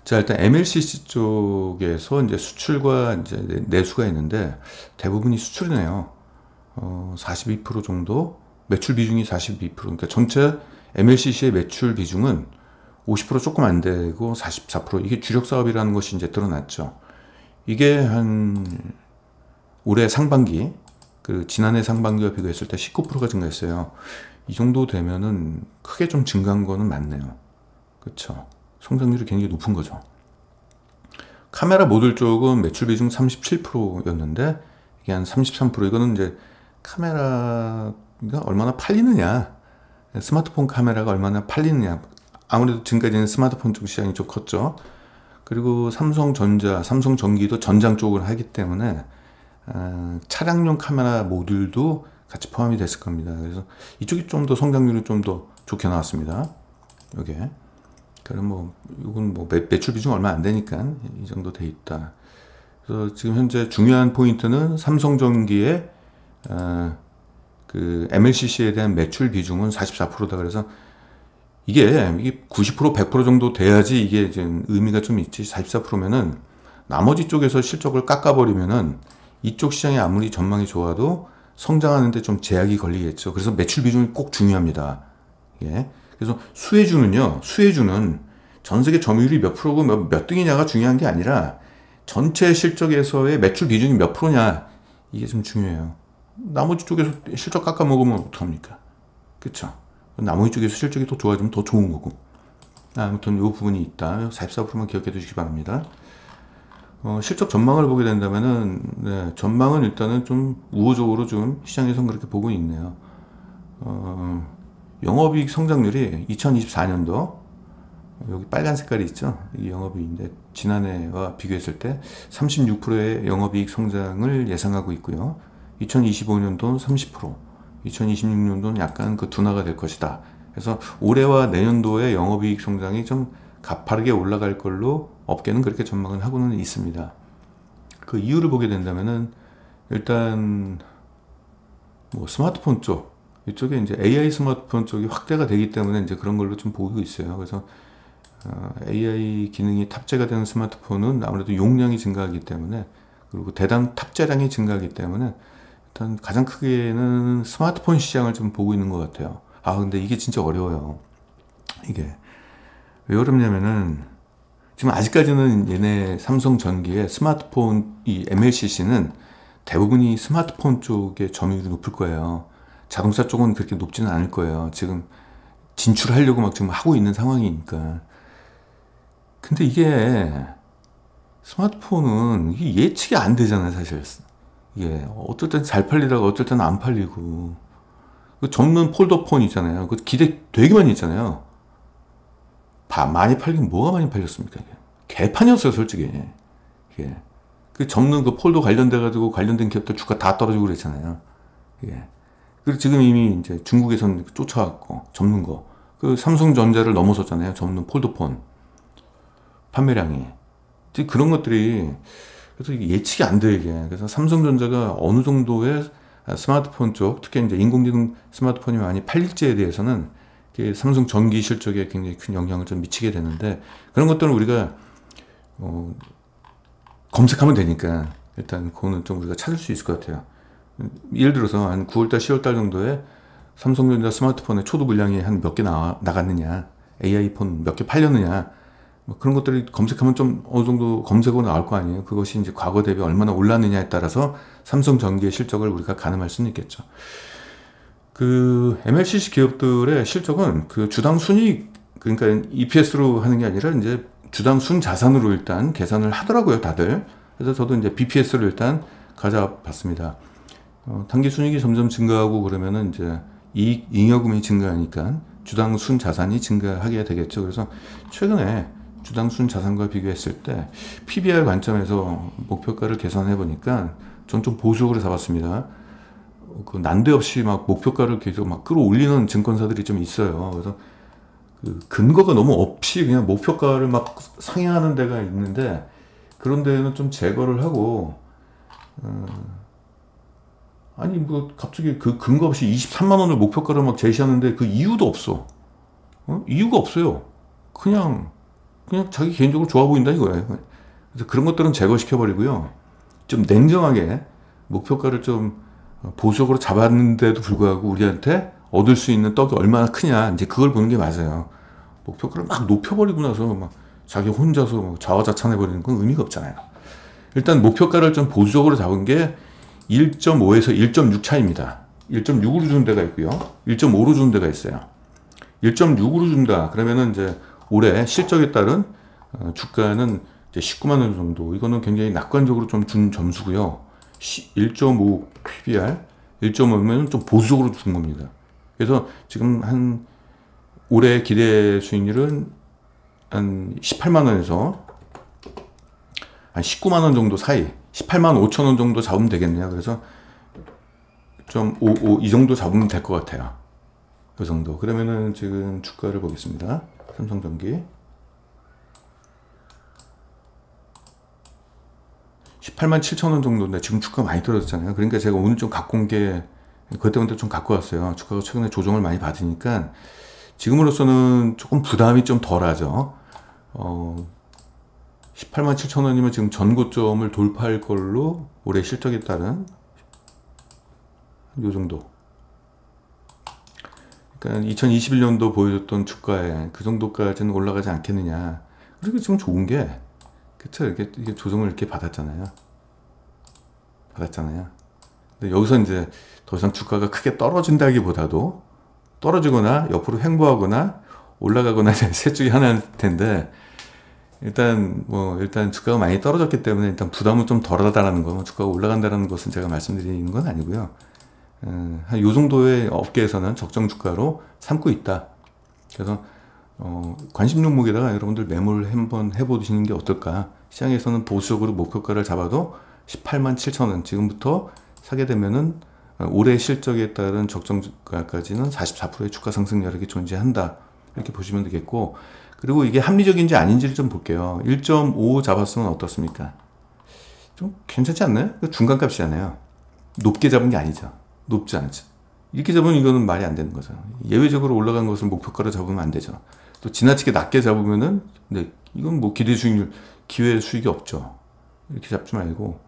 자, 일단 MLCC 쪽에서 이제 수출과 이제 내수가 있는데 대부분이 수출이네요. 42% 정도, 매출 비중이 42%. 그러니까 전체 MLCC의 매출 비중은 50% 조금 안 되고 44%. 이게 주력 사업이라는 것이 이제 드러났죠. 이게 한 올해 상반기, 그 지난해 상반기와 비교했을 때 19%가 증가했어요. 이 정도 되면은 크게 좀 증가한 거는 맞네요. 그쵸? 성장률이 굉장히 높은 거죠. 카메라 모듈 쪽은 매출 비중 37%였는데 이게 한 33%. 이거는 이제 카메라가 얼마나 팔리느냐, 스마트폰 카메라가 얼마나 팔리느냐. 아무래도 지금까지는 스마트폰 쪽 시장이 좀 컸죠. 그리고 삼성전자, 삼성전기도 전장 쪽을 하기 때문에 차량용 카메라 모듈도 같이 포함이 됐을 겁니다. 그래서 이쪽이 좀 더 성장률이 좀 더 좋게 나왔습니다. 요게. 그럼 뭐 이건 뭐 매출 비중 얼마 안 되니까 이 정도 돼 있다. 그래서 지금 현재 중요한 포인트는 삼성전기의 그 MLCC에 대한 매출 비중은 44%다. 그래서 이게 90% 100% 정도 돼야지 이게 좀 의미가 좀 있지. 44%면은 나머지 쪽에서 실적을 깎아버리면은 이쪽 시장이 아무리 전망이 좋아도 성장하는데 좀 제약이 걸리겠죠. 그래서 매출 비중이 꼭 중요합니다. 예. 그래서 수혜주는 전 세계 점유율이 몇 프로고 몇 등이냐가 중요한 게 아니라 전체 실적에서의 매출 비중이 몇 프로냐, 이게 좀 중요해요. 나머지 쪽에서 실적 깎아 먹으면 어떡합니까? 그쵸? 나머지 쪽에서 실적이 더 좋아지면 더 좋은 거고. 아무튼 이 부분이 있다. 44%만 기억해 두시기 바랍니다. 실적 전망을 보게 된다면은, 네, 전망은 일단은 좀 우호적으로 좀 시장에서는 그렇게 보고 있네요. 영업이익 성장률이 2024년도, 여기 빨간 색깔이 있죠? 이 영업이익인데, 지난해와 비교했을 때 36%의 영업이익 성장을 예상하고 있고요. 2025년도는 30%, 2026년도는 약간 그 둔화가 될 것이다. 그래서 올해와 내년도의 영업이익 성장이 좀 가파르게 올라갈 걸로 업계는 그렇게 전망을 하고는 있습니다. 그 이유를 보게 된다면은 일단 뭐 스마트폰 쪽, 이쪽에 이제 AI 스마트폰 쪽이 확대가 되기 때문에 이제 그런 걸로 좀 보고 있어요. 그래서 AI 기능이 탑재가 되는 스마트폰은 아무래도 용량이 증가하기 때문에, 그리고 대당 탑재량이 증가하기 때문에 일단 가장 크게는 스마트폰 시장을 좀 보고 있는 것 같아요. 근데 이게 진짜 어려워요. 이게 왜 어렵냐면은 지금 아직까지는 얘네 삼성전기의 스마트폰 이 MLCC는 대부분이 스마트폰 쪽의 점유율이 높을 거예요. 자동차 쪽은 그렇게 높지는 않을 거예요. 지금 진출하려고 막 지금 하고 있는 상황이니까. 근데 이게 스마트폰은 이게 예측이 안 되잖아요, 사실. 이게 어떨 땐 잘 팔리다가 어떨 때는 안 팔리고. 그 접는 폴더폰 있잖아요. 그 기대 되게 많이 있잖아요. 많이 팔긴 뭐가 많이 팔렸습니까? 이게 개판이었어요, 솔직히. 이게 그 접는 그 폴더 관련돼가지고 관련된 기업들 주가 다 떨어지고 그랬잖아요. 이게 그리고 지금 이미 이제 중국에서는 쫓아왔고 접는 거. 그 삼성전자를 넘어섰잖아요. 접는 폴더폰 판매량이. 그런 것들이 그래서 이게 예측이 안 돼, 이게. 그래서 삼성전자가 어느 정도의 스마트폰 쪽, 특히 이제 인공지능 스마트폰이 많이 팔릴지에 대해서는 삼성 전기 실적에 굉장히 큰 영향을 좀 미치게 되는데, 그런 것들은 우리가 검색하면 되니까 일단 그거는 좀 우리가 찾을 수 있을 것 같아요. 예를 들어서 한 9월달, 10월달 정도에 삼성전자 스마트폰의 초도 물량이 한 몇 개 나갔느냐, AI 폰 몇 개 팔렸느냐, 뭐 그런 것들이 검색하면 좀 어느 정도 검색어로 나올 거 아니에요. 그것이 이제 과거 대비 얼마나 올랐느냐에 따라서 삼성전기의 실적을 우리가 가늠할 수는 있겠죠. 그 MLCC 기업들의 실적은 그 주당 순이익, 그러니까 EPS로 하는 게 아니라 이제 주당 순 자산으로 일단 계산을 하더라고요, 다들. 그래서 저도 이제 BPS를 일단 가져봤습니다. 단기 순이익이 점점 증가하고 그러면은 이제 잉여금이 증가하니까 주당 순 자산이 증가하게 되겠죠. 그래서 최근에 주당 순 자산과 비교했을 때 PBR 관점에서 목표가를 계산해 보니까 전 좀 보수적으로 잡았습니다. 그 난데없이 막 목표가를 계속 막 끌어올리는 증권사들이 좀 있어요. 그래서 그 근거가 너무 없이 그냥 목표가를 막 상향하는 데가 있는데, 그런 데는 좀 제거를 하고, 아니 뭐 갑자기 그 근거 없이 23만 원을 목표가를 막 제시하는데 그 이유도 없어. 이유가 없어요. 그냥 자기 개인적으로 좋아 보인다 이거예요. 그래서 그런 것들은 제거시켜버리고요. 좀 냉정하게 목표가를 좀 보수적으로 잡았는데도 불구하고 우리한테 얻을 수 있는 떡이 얼마나 크냐, 이제 그걸 보는 게 맞아요. 목표가를 막 높여버리고 나서 막 자기 혼자서 자화자찬해버리는 건 의미가 없잖아요. 일단 목표가를 좀 보수적으로 잡은 게 1.5에서 1.6 차이입니다. 1.6으로 주는 데가 있고요. 1.5로 주는 데가 있어요. 1.6으로 준다. 그러면은 이제 올해 실적에 따른 주가는 이제 19만 원 정도. 이거는 굉장히 낙관적으로 좀 준 점수고요. 1.5 PBR, 1.5면 좀 보수적으로 준 겁니다. 그래서 지금 한 올해 기대 수익률은 한 18만 원에서 한 19만 원 정도 사이, 18만 5천 원 정도 잡으면 되겠네요. 그래서 좀 55 이 정도 잡으면 될 것 같아요. 그 정도. 그러면은 지금 주가를 보겠습니다. 삼성전기 18만 7천 원 정도인데 지금 주가가 많이 떨어졌잖아요. 그러니까 제가 오늘 좀 갖고 온 게 그것 때문에 좀 갖고 왔어요. 주가가 최근에 조정을 많이 받으니까 지금으로서는 조금 부담이 좀 덜하죠. 18만 7천 원이면 지금 전고점을 돌파할 걸로 올해 실적에 따른 요 정도. 그러니까 2021년도 보여줬던 주가에 그 정도까지는 올라가지 않겠느냐. 그리고 지금 좋은 게, 그쵸? 이게 조정을 이렇게 받았잖아요. 근데 여기서 이제 더 이상 주가가 크게 떨어진다기보다도 떨어지거나 옆으로 횡보하거나 올라가거나 셋 중에 하나일 텐데, 일단 주가가 많이 떨어졌기 때문에 일단 부담은 좀 덜하다라는 거, 주가가 올라간다는 것은 제가 말씀드리는 건 아니고요. 한 요 정도의 업계에서는 적정 주가로 삼고 있다. 그래서 관심 종목에다가 여러분들 매물을 한번 해보시는 게 어떨까. 시장에서는 보수적으로 목표가를 잡아도 18만 7천 원 지금부터 사게 되면은 올해 실적에 따른 적정 주가까지는 44%의 주가 상승 여력이 존재한다. 이렇게 보시면 되겠고, 그리고 이게 합리적인지 아닌지를 좀 볼게요. 1.5 잡았으면 어떻습니까? 좀 괜찮지 않나요? 중간값이잖아요. 높게 잡은 게 아니죠. 높지 않죠. 이렇게 잡으면 이거는 말이 안 되는 거죠. 예외적으로 올라간 것을 목표가로 잡으면 안 되죠. 또 지나치게 낮게 잡으면은, 네, 이건 뭐 기대 수익률, 기회 수익이 없죠. 이렇게 잡지 말고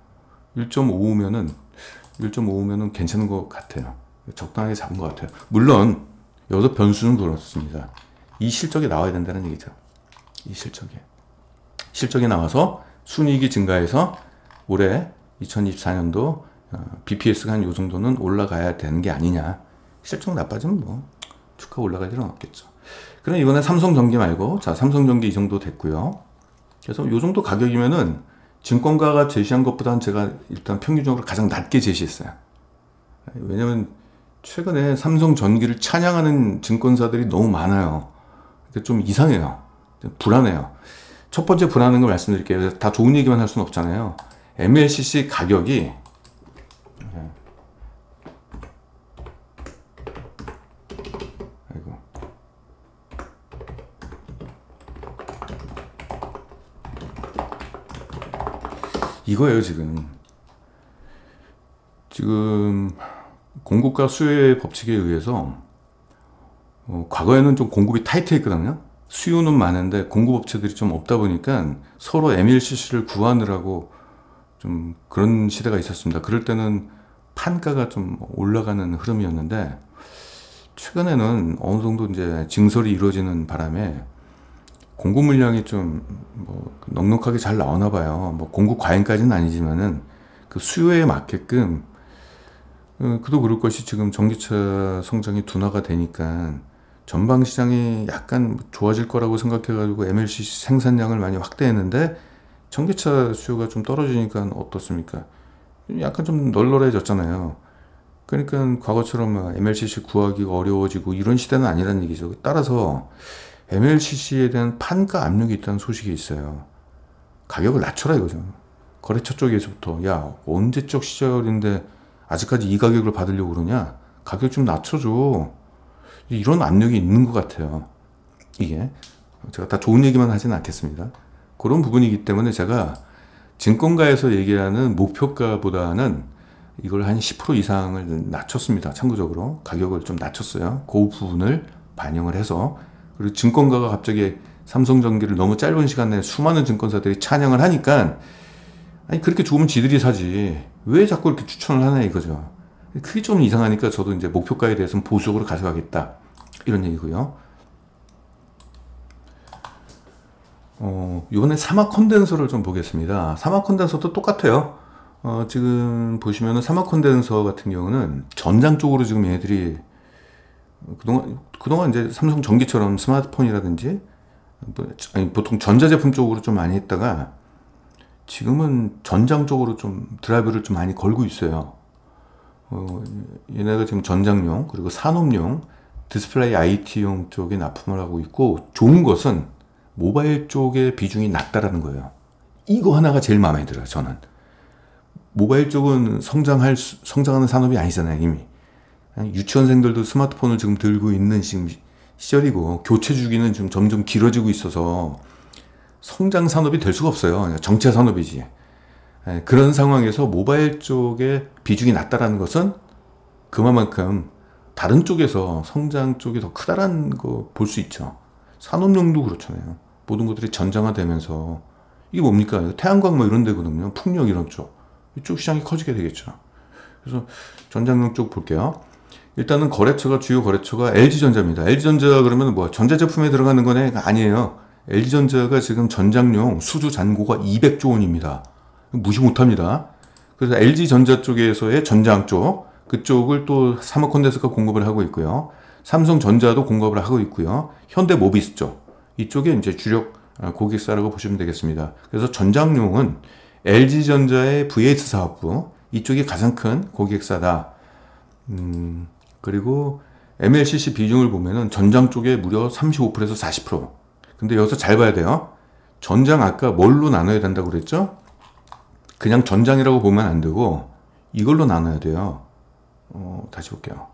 1.5면은 괜찮은 것 같아요. 적당하게 잡은 것 같아요. 물론 여기서 변수는 그렇습니다. 이 실적이 나와야 된다는 얘기죠. 이 실적이 나와서 순이익이 증가해서 올해 2024년도 BPS가 한 요 정도는 올라가야 되는 게 아니냐. 실적 나빠지면 뭐 주가 올라갈 일은 없겠죠. 그럼 이번에 삼성전기 말고, 자, 삼성전기 이 정도 됐고요. 그래서 요 정도 가격이면은 증권가가 제시한 것보다는 제가 일단 평균적으로 가장 낮게 제시했어요. 왜냐면 최근에 삼성전기를 찬양하는 증권사들이 너무 많아요. 좀 이상해요. 좀 불안해요. 첫 번째 불안한 걸 말씀드릴게요. 다 좋은 얘기만 할 수는 없잖아요. MLCC 가격이 이거예요. 지금 공급과 수요의 법칙에 의해서 과거에는 좀 공급이 타이트했거든요. 수요는 많은데 공급 업체들이 좀 없다 보니까 서로 MLCC를 구하느라고 좀 그런 시대가 있었습니다. 그럴 때는 판가가 좀 올라가는 흐름이었는데, 최근에는 어느 정도 이제 증설이 이루어지는 바람에 공급 물량이 좀 넉넉하게 잘 나오나 봐요. 뭐 공급 과잉까지는 아니지만은 그 수요에 맞게끔, 그도 그럴 것이 지금 전기차 성장이 둔화가 되니까 전방 시장이 약간 좋아질 거라고 생각해가지고 MLCC 생산량을 많이 확대했는데, 전기차 수요가 좀 떨어지니까 어떻습니까? 약간 좀 널널해졌잖아요. 그러니까 과거처럼 MLCC 구하기가 어려워지고 이런 시대는 아니라는 얘기죠. 따라서 MLCC에 대한 판가 압력이 있다는 소식이 있어요. 가격을 낮춰라 이거죠. 거래처 쪽에서부터, 야, 언제적 시절인데 아직까지 이 가격을 받으려고 그러냐? 가격 좀 낮춰줘. 이런 압력이 있는 것 같아요. 이게 제가 다 좋은 얘기만 하지는 않겠습니다. 그런 부분이기 때문에 제가 증권가에서 얘기하는 목표가보다는 이걸 한 10% 이상을 낮췄습니다. 참고적으로 가격을 좀 낮췄어요. 그 부분을 반영을 해서. 그리고 증권가가 갑자기 삼성전기를 너무 짧은 시간 내에 수많은 증권사들이 찬양을 하니까, 아니 그렇게 좋으면 지들이 사지 왜 자꾸 이렇게 추천을 하냐 이거죠. 그게 좀 이상하니까 저도 이제 목표가에 대해서는 보수적으로 가져가겠다, 이런 얘기고요. 이번에 사막 컨덴서를 좀 보겠습니다. 사막 컨덴서도 똑같아요. 지금 보시면은 사막 콘덴서 같은 경우는 전장 쪽으로 지금 얘들이 그동안 이제 삼성 전기처럼 스마트폰이라든지 아니, 보통 전자제품 쪽으로 좀 많이 했다가 지금은 전장 쪽으로 좀 드라이브를 좀 많이 걸고 있어요. 얘네가 지금 전장용 그리고 산업용 디스플레이 IT용 쪽에 납품을 하고 있고, 좋은 것은 모바일 쪽의 비중이 낮다라는 거예요. 이거 하나가 제일 마음에 들어요. 저는 모바일 쪽은 성장하는 산업이 아니잖아요. 이미 유치원생들도 스마트폰을 지금 들고 있는 지금 시절이고, 교체 주기는 지금 점점 길어지고 있어서 성장 산업이 될 수가 없어요. 정체 산업이지. 그런 상황에서 모바일 쪽의 비중이 낮다라는 것은 그만큼 다른 쪽에서 성장 쪽이 더 크다라는 거 볼 수 있죠. 산업용도 그렇잖아요. 모든 것들이 전장화되면서 이게 뭡니까? 태양광 뭐 이런 데거든요. 풍력 이런 쪽. 이쪽 시장이 커지게 되겠죠. 그래서 전장용 쪽 볼게요. 일단은 거래처가, 주요 거래처가 LG전자입니다. LG전자 그러면 뭐야? 전자제품에 들어가는 거네? 아니에요. LG전자가 지금 전장용 수주 잔고가 200조 원입니다. 무시 못합니다. 그래서 LG전자 쪽에서의 전장 쪽, 그쪽을 또 사모콘덴서가 공급을 하고 있고요. 삼성전자도 공급을 하고 있고요. 현대모비스 쪽, 이쪽에 이제 주력 고객사라고 보시면 되겠습니다. 그래서 전장용은 LG전자의 VS 사업부, 이쪽이 가장 큰 고객사다. 그리고 MLCC 비중을 보면은 전장 쪽에 무려 35%에서 40%. 근데 여기서 잘 봐야 돼요. 전장 아까 뭘로 나눠야 된다고 그랬죠? 그냥 전장이라고 보면 안 되고 이걸로 나눠야 돼요. 다시 볼게요.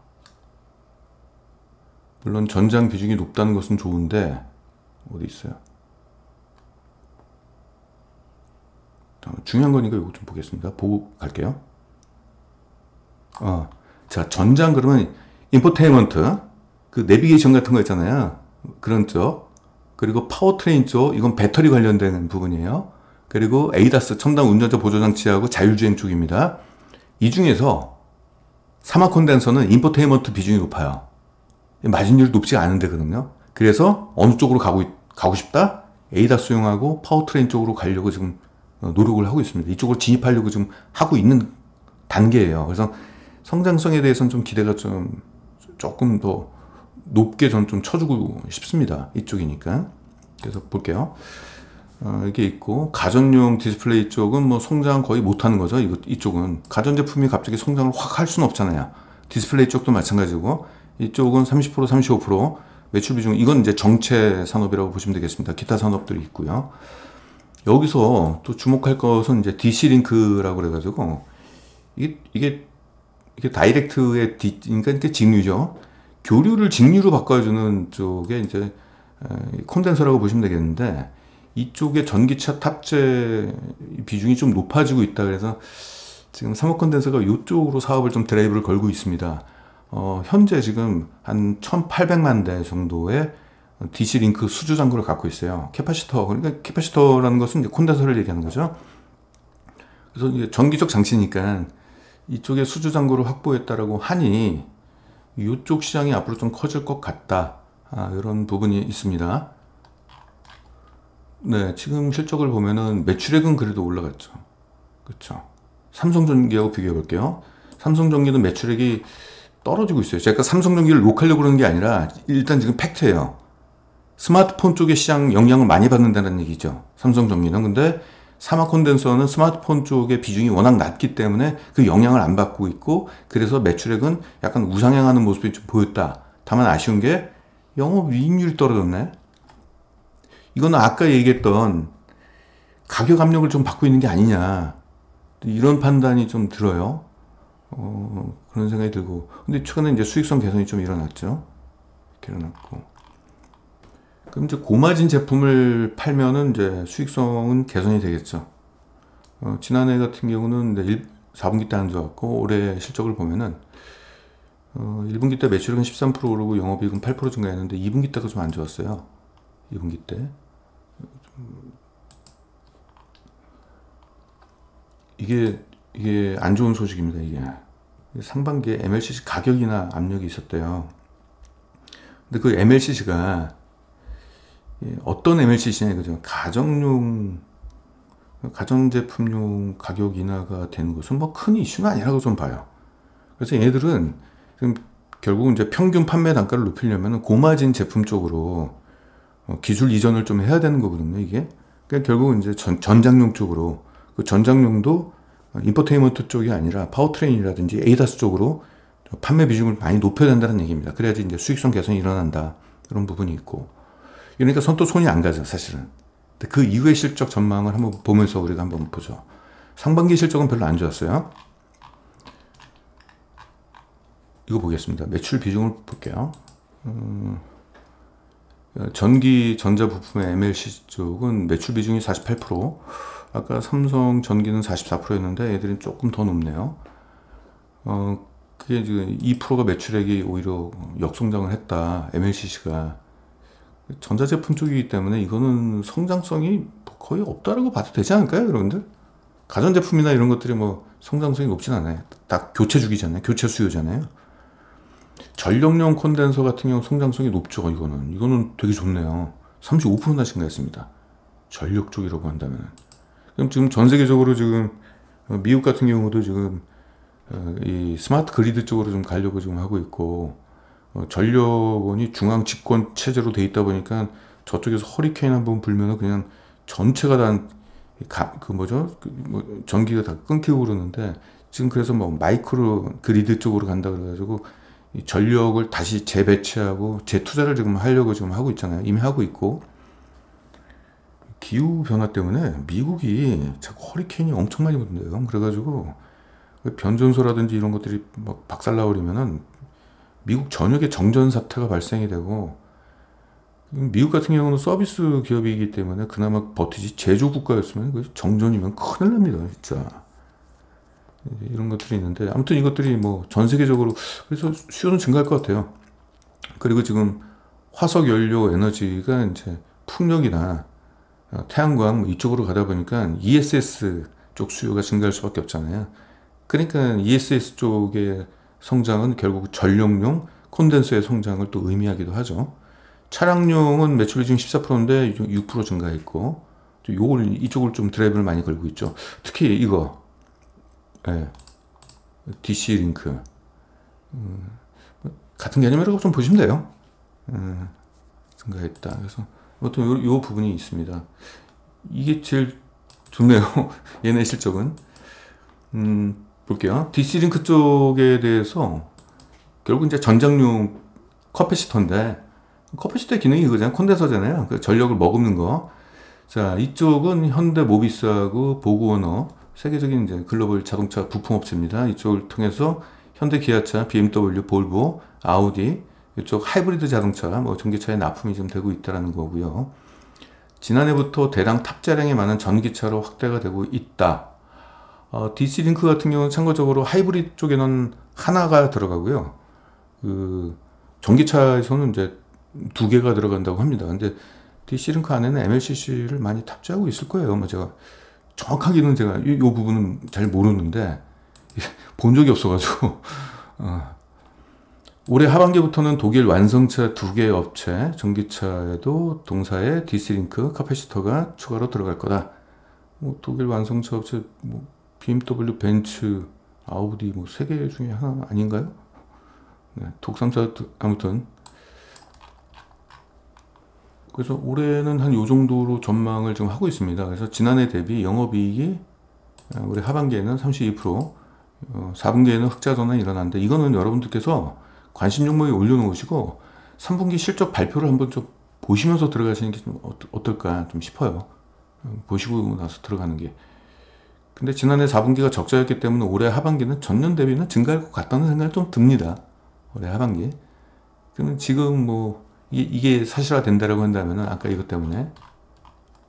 물론 전장 비중이 높다는 것은 좋은데 어디 있어요? 중요한 거니까 이거 좀 보겠습니다. 보고 갈게요. 자, 전장 그러면 인포테인먼트, 그 내비게이션 같은 거 있잖아요. 그런 쪽. 그리고 파워트레인 쪽, 이건 배터리 관련된 부분이에요. 그리고 에이다스, 첨단 운전자 보조장치하고 자율주행 쪽입니다. 이 중에서 사막 콘덴서는 인포테인먼트 비중이 높아요. 마진율이 높지 않은데거든요. 그래서 어느 쪽으로 가고 싶다? 에이다스 수용하고 파워트레인 쪽으로 가려고 지금 노력을 하고 있습니다. 이쪽으로 진입하려고 지금 하고 있는 단계예요. 그래서 성장성에 대해서는 좀 기대가 좀 조금 더 높게 저는 좀 쳐주고 싶습니다. 이쪽이니까. 그래서 볼게요. 이게 있고, 가전용 디스플레이 쪽은 뭐 성장 거의 못하는 거죠. 이쪽은 가전제품이 갑자기 성장을 확 할 수는 없잖아요. 디스플레이 쪽도 마찬가지고, 이쪽은 30%, 35% 매출 비중, 이건 이제 정체 산업이라고 보시면 되겠습니다. 기타 산업들이 있고요. 여기서 또 주목할 것은 이제 DC링크라고 그래가지고, 이게 다이렉트의 그러니까 이게 직류죠. 교류를 직류로 바꿔주는 쪽에 이제 콘덴서라고 보시면 되겠는데, 이쪽에 전기차 탑재 비중이 좀 높아지고 있다. 그래서 지금 사모콘덴서가 이쪽으로 사업을 좀 드라이브를 걸고 있습니다. 현재 지금 한 1800만 대 정도의 DC링크 수주 잔고를 갖고 있어요. 캐파시터, 그러니까 캐파시터라는 것은 이제 콘덴서를 얘기하는 거죠. 그래서 이제 전기적 장치니까 이쪽에 수주 잔고를 확보했다라고 하니 이쪽 시장이 앞으로 좀 커질 것 같다. 이런 부분이 있습니다. 네, 지금 실적을 보면은 매출액은 그래도 올라갔죠. 그렇죠. 삼성전기하고 비교해 볼게요. 삼성전기는 매출액이 떨어지고 있어요. 제가 삼성전기를 욕하려고 그러는 게 아니라 일단 지금 팩트예요. 스마트폰 쪽의 시장 영향을 많이 받는다는 얘기죠. 삼성전기는. 근데 사마콘덴서는 스마트폰 쪽의 비중이 워낙 낮기 때문에 그 영향을 안 받고 있고, 그래서 매출액은 약간 우상향하는 모습이 좀 보였다. 다만 아쉬운 게 영업이익률이 떨어졌네. 이거는 아까 얘기했던 가격 압력을 좀 받고 있는 게 아니냐, 이런 판단이 좀 들어요. 그런 생각이 들고. 근데 최근에 이제 수익성 개선이 좀 일어났죠. 이렇게 일어났고. 그럼 이제 고마진 제품을 팔면은 이제 수익성은 개선이 되겠죠. 지난해 같은 경우는 4분기 때 안 좋았고, 올해 실적을 보면은 1분기 때 매출은 13% 오르고 영업이익은 8% 증가했는데 2분기 때가 좀 안 좋았어요. 2분기 때. 이게 안 좋은 소식입니다. 이게 상반기에 MLCC 가격이나 압력이 있었대요. 근데 그 MLCC가 어떤 MLCC냐 이거죠. 가정용 가전제품용 가격 인하가 되는 것은 뭐 큰 이슈는 아니라고 좀 봐요. 그래서 얘들은 지금 결국 이제 평균 판매 단가를 높이려면 고마진 제품 쪽으로 기술 이전을 좀 해야 되는 거거든요, 이게. 그러니까 결국은 이제 전장용 쪽으로, 그 전장용도 인포테인먼트 쪽이 아니라 파워트레인이라든지 에이다스 쪽으로 판매 비중을 많이 높여야 된다는 얘기입니다. 그래야지 이제 수익성 개선이 일어난다. 이런 부분이 있고. 이러니까 또 손이 안 가죠, 사실은. 근데 그 이후의 실적 전망을 한번 보면서 우리가 한번 보죠. 상반기 실적은 별로 안 좋았어요. 이거 보겠습니다. 매출 비중을 볼게요. 전기 전자 부품의 MLCC 쪽은 매출 비중이 48%, 아까 삼성 전기는 44%였는데 얘들은 조금 더 높네요. 그게 지금 2%가 매출액이 오히려 역성장을 했다. MLCC가 전자제품 쪽이기 때문에 이거는 성장성이 거의 없다라고 봐도 되지 않을까요, 여러분들? 가전제품이나 이런 것들이 뭐 성장성이 높진 않아요. 딱 교체 주기잖아요. 교체 수요잖아요. 전력용 콘덴서 같은 경우 성장성이 높죠. 이거는 되게 좋네요. 35%나 증가했습니다. 전력 쪽이라고 한다면. 그럼 지금 전 세계적으로 지금 미국 같은 경우도 지금 이 스마트 그리드 쪽으로 좀 가려고 지금 하고 있고, 전력원이 중앙 집권 체제로 돼 있다 보니까 저쪽에서 허리케인 한번 불면은 그냥 전체가 다 전기가 다 끊기고 그러는데, 지금 그래서 뭐 마이크로 그리드 쪽으로 간다 그래가지고 이 전력을 다시 재배치하고 재투자를 지금 하려고 지금 하고 있잖아요. 이미 하고 있고. 기후 변화 때문에 미국이 자꾸 허리케인이 엄청 많이 분대요. 그래가지고 변전소라든지 이런 것들이 막 박살나버리면은 미국 전역에 정전 사태가 발생이 되고, 미국 같은 경우는 서비스 기업이기 때문에 그나마 버티지, 제조 국가였으면 정전이면 큰일 납니다, 진짜. 이런 것들이 있는데, 아무튼 이것들이 뭐 전 세계적으로 그래서 수요는 증가할 것 같아요. 그리고 지금 화석 연료 에너지가 이제 풍력이나 태양광 이쪽으로 가다 보니까 ESS 쪽 수요가 증가할 수밖에 없잖아요. 그러니까 ESS 쪽의 성장은 결국 전력용 콘덴서의 성장을 또 의미하기도 하죠. 차량용은 매출 비중 14%인데 6% 증가했고, 이쪽을 좀 드라이브를 많이 걸고 있죠. 특히 이거, DC 링크, 같은 개념이라고 좀 보시면 돼요. 증가했다. 그래서 아무튼 요 부분이 있습니다. 이게 제일 좋네요. 얘네 실적은. 볼게요. DC 링크 쪽에 대해서 결국 이제 전장용 커패시터인데, 커패시터의 기능이 이거잖아요. 콘덴서잖아요. 그 전력을 머금는 거. 자, 이쪽은 현대 모비스하고 보그워너, 세계적인 이제 글로벌 자동차 부품업체입니다. 이쪽을 통해서 현대 기아차, BMW, 볼보, 아우디, 이쪽 하이브리드 자동차, 뭐 전기차에 납품이 좀 되고 있다는 거고요. 지난해부터 대량 탑재량이 많은 전기차로 확대가 되고 있다. DC 링크 같은 경우는 참고적으로 하이브리드 쪽에는 하나가 들어가고요. 그 전기차에서는 이제 2개가 들어간다고 합니다. 근데 DC 링크 안에는 MLCC를 많이 탑재하고 있을 거예요. 뭐 제가 정확하게는 제가 이 부분은 잘 모르는데 본 적이 없어가지고. 올해 하반기부터는 독일 완성차 2개 업체 전기차에도 동사의 DC 링크 카패시터가 추가로 들어갈 거다. 뭐 독일 완성차 업체 뭐 BMW, 벤츠, 아우디 뭐 3개 중에 하나 아닌가요? 네, 독삼차 아무튼. 그래서 올해는 한 요 정도로 전망을 좀 하고 있습니다. 그래서 지난해 대비 영업이익이 올해 하반기에는 32%, 4분기에는 흑자 전환이 일어났는데, 이거는 여러분들께서 관심 종목에 올려놓으시고 3분기 실적 발표를 한번 좀 보시면서 들어가시는 게 좀 어떨까 좀 싶어요. 보시고 나서 들어가는 게. 근데 지난해 4분기가 적자였기 때문에 올해 하반기는 전년 대비는 증가할 것 같다는 생각이 좀 듭니다. 올해 하반기. 그러면 지금 뭐 이게 사실화 된다라고 한다면 아까 이것 때문에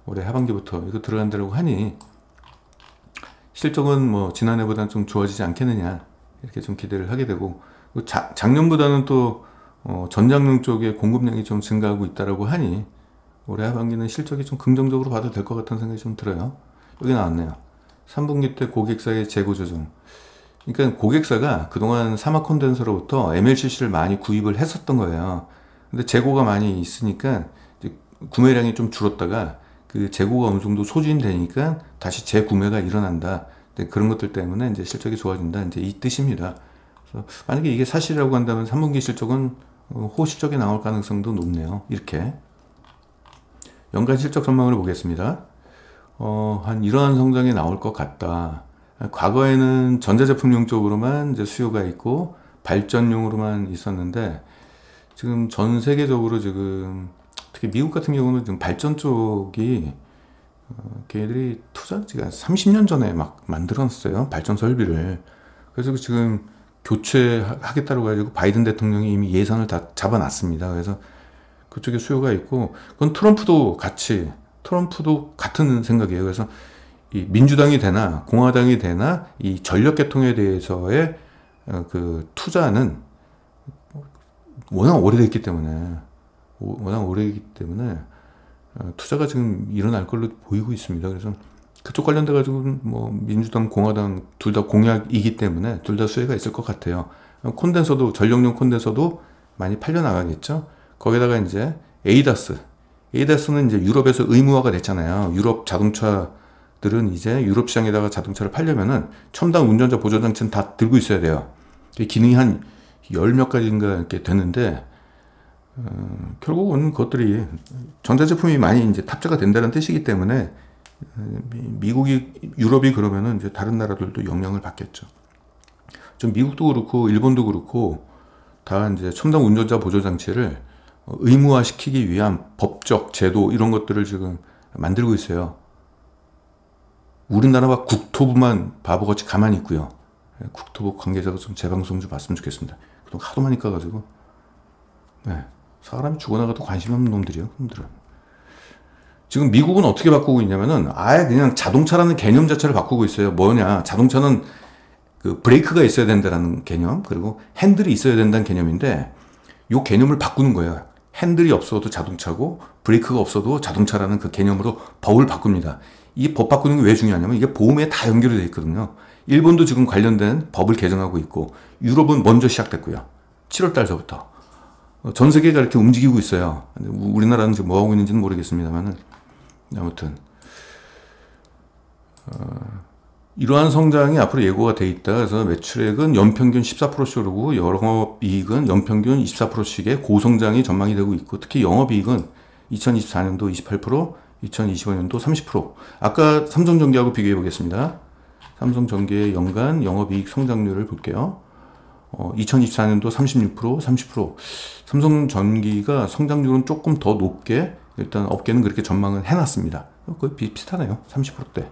올해 하반기부터 이거 들어간다라고 하니 실적은 뭐 지난해보다는 좀 좋아지지 않겠느냐, 이렇게 좀 기대를 하게 되고, 작년보다는 또 전장용 쪽에 공급량이 좀 증가하고 있다라고 하니 올해 하반기는 실적이 좀 긍정적으로 봐도 될 것 같다는 생각이 좀 들어요. 여기 나왔네요. 3분기 때 고객사의 재고 조정. 그러니까 고객사가 그동안 사막 콘덴서로부터 MLCC를 많이 구입을 했었던 거예요. 근데 재고가 많이 있으니까 이제 구매량이 좀 줄었다가 그 재고가 어느 정도 소진되니까 다시 재구매가 일어난다. 그런 것들 때문에 이제 실적이 좋아진다. 이제 이 뜻입니다. 그래서 만약에 이게 사실이라고 한다면 3분기 실적은 호실적이 나올 가능성도 높네요. 이렇게 연간 실적 전망을 보겠습니다. 한 이러한 성장이 나올 것 같다. 과거에는 전자제품용 쪽으로만 이제 수요가 있고 발전용으로만 있었는데 지금 전 세계적으로 지금 특히 미국 같은 경우는 지금 발전 쪽이 걔들이 투자지가 30년 전에 막 만들어놨어요. 발전 설비를. 그래서 지금 교체하겠다고 해가지고 바이든 대통령이 이미 예산을 다 잡아놨습니다. 그래서 그쪽에 수요가 있고, 그건 트럼프도 같은 생각이에요. 그래서 이 민주당이 되나 공화당이 되나 이 전력 개통에 대해서의 그 투자는 워낙 오래됐기 때문에 투자가 지금 일어날 걸로 보이고 있습니다. 그래서 그쪽 관련돼 가지고 뭐 민주당, 공화당 둘 다 공약이기 때문에 둘 다 수혜가 있을 것 같아요. 콘덴서도 전력용 콘덴서도 많이 팔려 나가겠죠. 거기다가 이제 에이다스는 이제 유럽에서 의무화가 됐잖아요. 유럽 자동차들은 이제 유럽 시장에다가 자동차를 팔려면은 첨단 운전자 보조 장치는 다 들고 있어야 돼요. 기능이 한 열 몇 가지인가 이렇게 되는데 결국은 그것들이 전자제품이 많이 이제 탑재가 된다는 뜻이기 때문에 유럽이 그러면은 이제 다른 나라들도 영향을 받겠죠. 좀 미국도 그렇고 일본도 그렇고 다 이제 첨단 운전자 보조 장치를 의무화시키기 위한 법적 제도 이런 것들을 지금 만들고 있어요. 우리나라와 국토부만 바보같이 가만히 있고요. 국토부 관계자가 좀 재방송 좀 봤으면 좋겠습니다. 그동안 하도 많이 까가지고 사람이 죽어나가도 관심 없는 놈들이에요. 놈들은. 지금 미국은 어떻게 바꾸고 있냐면은 아예 그냥 자동차라는 개념 자체를 바꾸고 있어요. 뭐냐, 자동차는 그 브레이크가 있어야 된다는 개념, 그리고 핸들이 있어야 된다는 개념인데 이 개념을 바꾸는 거예요. 핸들이 없어도 자동차고 브레이크가 없어도 자동차라는 그 개념으로 법을 바꿉니다. 이 법 바꾸는 게 왜 중요하냐면 이게 보험에 다 연결이 되어 있거든요. 일본도 지금 관련된 법을 개정하고 있고 유럽은 먼저 시작됐고요. 7월 달서부터 전 세계가 이렇게 움직이고 있어요. 우리나라는 지금 뭐 하고 있는지는 모르겠습니다만은 아무튼 이러한 성장이 앞으로 예고가 돼 있다. 그래서 매출액은 연평균 14%씩 오르고 영업이익은 연평균 24%씩의 고성장이 전망이 되고 있고, 특히 영업이익은 2024년도 28%, 2025년도 30%. 아까 삼성전기하고 비교해 보겠습니다. 삼성전기의 연간 영업이익 성장률을 볼게요. 2024년도 36%, 30%. 삼성전기가 성장률은 조금 더 높게 일단 업계는 그렇게 전망을 해놨습니다. 거의 비슷하네요. 30%대.